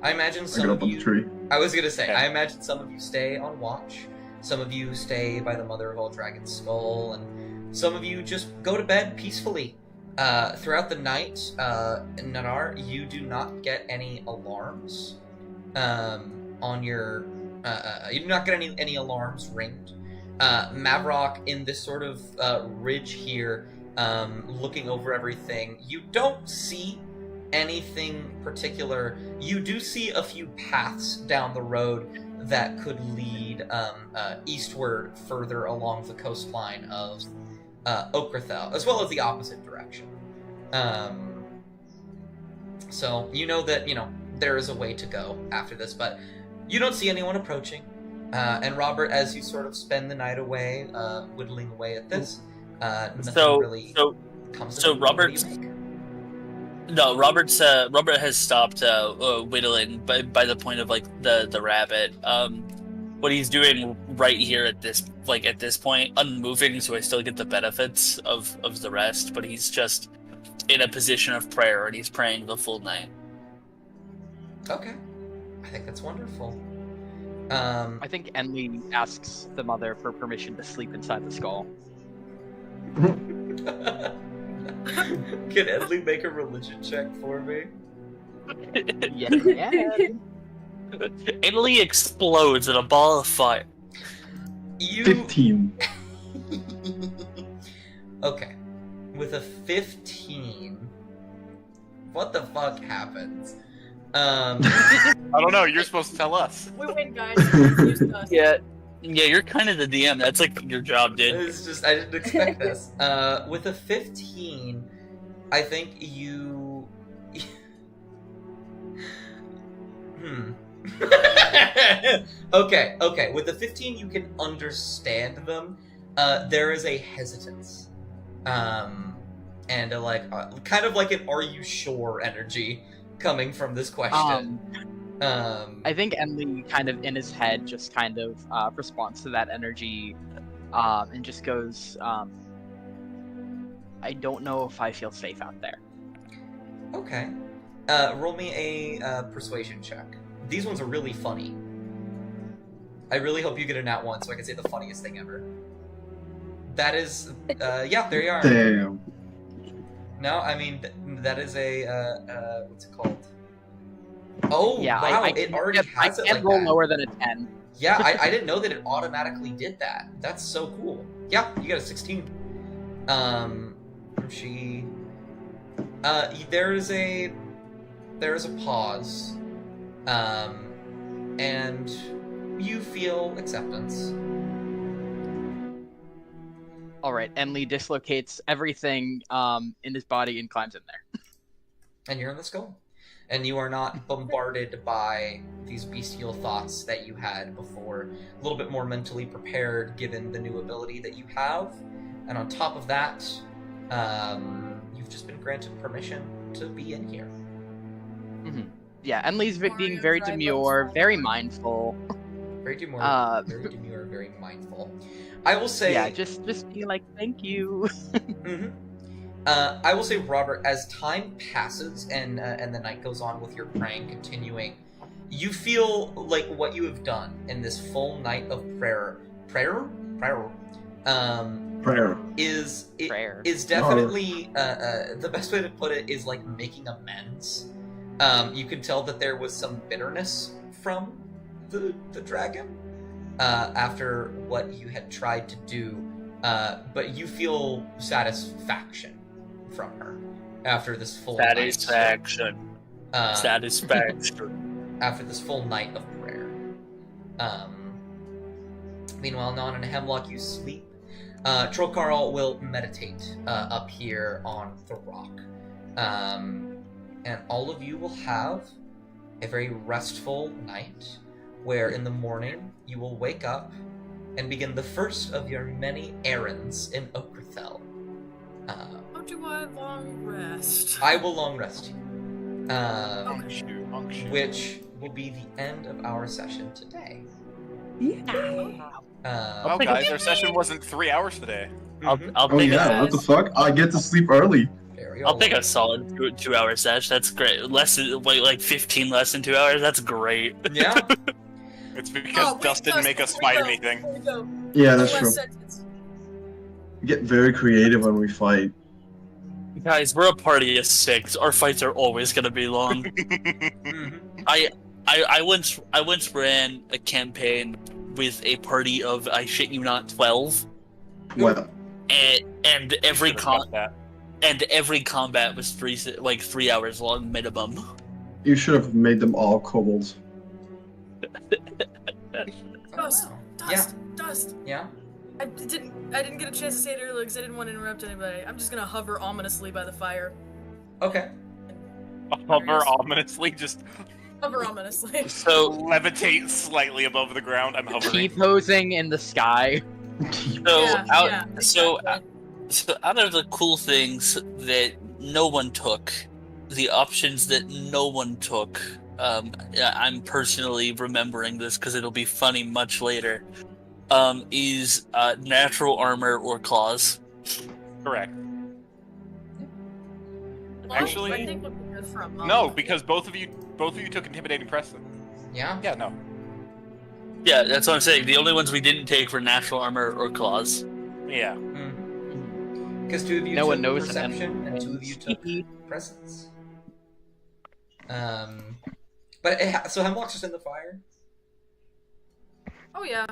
I imagine I some got of up on the you. tree. I was gonna say, Okay. I imagine some of you stay on watch, some of you stay by the Mother of All Dragon's skull, and some of you just go to bed peacefully. Throughout the night, Nadar, you do not get any alarms on your. You do not get any alarms ringed. Mavrock, in this sort of ridge here, looking over everything, you don't see anything particular. You do see a few paths down the road that could lead eastward further along the coastline of Okrathel, as well as the opposite direction. So you know that there is a way to go after this, but you don't see anyone approaching. And Robert, as you sort of spend the night away, whittling away at this, nothing really comes. So of it. What do Robert's- you make? No, Robert has stopped whittling by the point of like the rabbit. What he's doing right here at this point, unmoving, so I still get the benefits of the rest, but he's just in a position of prayer and he's praying the full night. Okay, I think that's wonderful. I think Enley asks the mother for permission to sleep inside the skull. Can Edley make a religion check for me? Yeah. Italy explodes in a ball of fire. You 15. okay? With a 15, what the fuck happens? I don't know. You're supposed to tell us. We win, guys. Use us. Yeah, you're kind of the DM. That's like your job, dude. It's just I didn't expect this. With a 15, I think you. Okay. With the 15, you can understand them. There is a hesitance, and kind of like an "Are you sure?" energy coming from this question. I think Enley kind of in his head just kind of responds to that energy, and just goes, "I don't know if I feel safe out there." Okay. Roll me a persuasion check. These ones are really funny. I really hope you get a nat 1 so I can say the funniest thing ever. That is, yeah, there you are. Damn. No, I mean, that is a, what's it called? Oh, Yeah, wow, I it already I has it can't like roll that. lower than a 10. Yeah, I didn't know that it automatically did that. That's so cool. Yeah, you got a 16. She... there's a pause. And you feel acceptance. Alright, Enli dislocates everything in his body and climbs in there. And you're in the skull. And you are not bombarded by these bestial thoughts that you had before. A little bit more mentally prepared given the new ability that you have. And on top of that, you've just been granted permission to be in here. Mm-hmm. Yeah, Enli's being very demure, very mindful. Very demure, very mindful. I will say... Yeah, just be like, thank you. Mm-hmm. I will say, Robert, as time passes and the night goes on with your praying continuing, you feel like what you have done in this full night of prayer is definitely the best way to put it is like making amends. You can tell that there was some bitterness from the dragon after what you had tried to do, but you feel satisfaction from her after this full satisfaction. after this full night of prayer. Meanwhile, Non and Hemlock, you sleep. Troll Carl will meditate up here on the rock. And all of you will have a very restful night where in the morning you will wake up and begin the first of your many errands in Okrithel. How do I long rest? I will long rest you. Shoot. Which will be the end of our session today. Oh, guys, our session wasn't 3 hours today. I'll Oh take yeah, what the fuck? I get to sleep early. I'll take a solid 2 hour sesh. That's great. Less than like 15 less than 2 hours. That's great. Yeah. It's because Dust didn't make us fight anything. Yeah, that's true. We get very creative when we fight. Guys, we're a party of 6. Our fights are always gonna be long. I once ran a campaign with a party of, I shit you not, 12. Well, and every combat was 3 hours long minimum. you should have made them all kobolds. Dust. Yeah. I didn't get a chance to say it earlier because I didn't want to interrupt anybody. I'm just gonna hover ominously by the fire. Okay. Hover ominously, just Hover ominously. So levitate slightly above the ground. I'm hovering. T-posing in the sky. So out of the cool things that no one took, the options that no one took, I'm personally remembering this because it'll be funny much later, is natural armor or claws. Correct. Well, Actually, I think we'll be good for a moment. No, because both of you took intimidating presence. Yeah. Yeah, no. Yeah, that's what I'm saying. The only ones we didn't take were natural armor or claws. Yeah. Because 2 of you No took one knows perception and 2 of you took presence. So Hemlock's just in the fire? Oh yeah,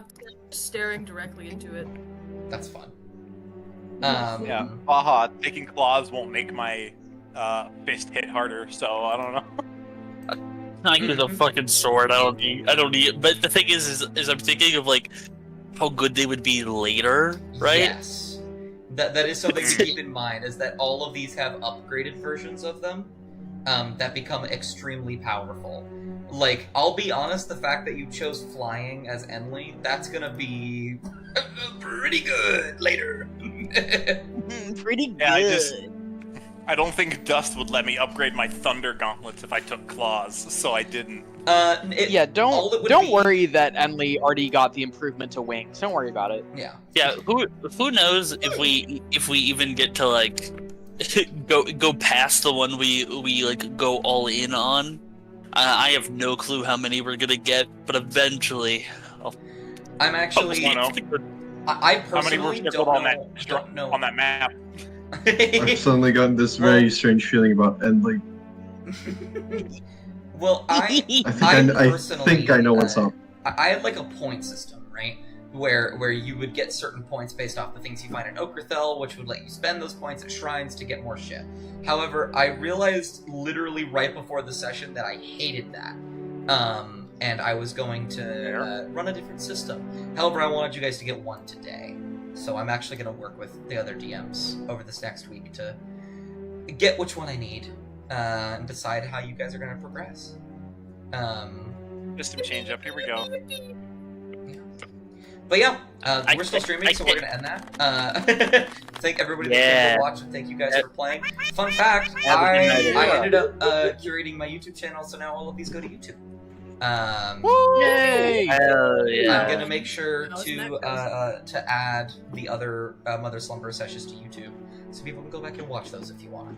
staring directly into it. That's fun. Yeah. Haha, taking claws won't make my fist hit harder, so I don't know. I use a fucking sword. I don't need. But the thing is I'm thinking of like how good they would be later, right? Yes. That is something to keep in mind, is that all of these have upgraded versions of them that become extremely powerful. Like, I'll be honest, the fact that you chose flying as Enli, that's gonna be pretty good later. Pretty good. Yeah, I don't think Dust would let me upgrade my Thunder Gauntlets if I took claws, so I didn't. Don't worry that Enli already got the improvement to wings. Don't worry about it. Yeah. Yeah. Who knows if we even get to like go past the one we like go all in on. I have no clue how many we're gonna get, but eventually, I'm actually. I How many were personally circled don't know. on that map? I've suddenly gotten this very strange feeling about Endling. Well, I think I know what's up. I had like a point system, right? Where you would get certain points based off the things you find in Okerthel, which would let you spend those points at shrines to get more shit. However, I realized literally right before the session that I hated that. And I was going to run a different system. However, I wanted you guys to get one today. So I'm actually going to work with the other DMs over this next week to get which one I need and decide how you guys are going to progress. System change up. Here we go. But yeah, we're still streaming, so we're going to end that. Thank everybody that came to watch, and thank you guys for playing. Fun fact, I ended up curating my YouTube channel, so now all of these go to YouTube. Yay! I'm gonna make sure to add the other Mother Slumber sessions to YouTube, so people can go back and watch those if you want.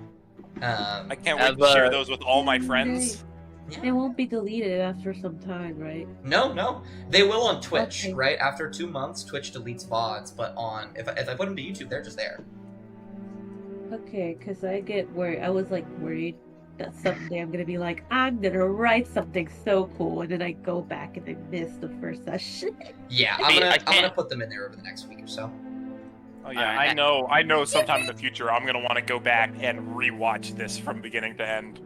I can't wait to share those with all my friends. Yeah. They won't be deleted after some time, right? No, they will on Twitch. Okay. Right after 2 months, Twitch deletes VODs, but if I put them to YouTube, they're just there. Okay, because I get worried. I was like worried that someday I'm gonna be like, I'm gonna write something so cool, and then I go back and I miss the first session. Yeah, I'm gonna put them in there over the next week or so. Oh yeah, I know. Sometime in the future, I'm gonna want to go back and rewatch this from beginning to end.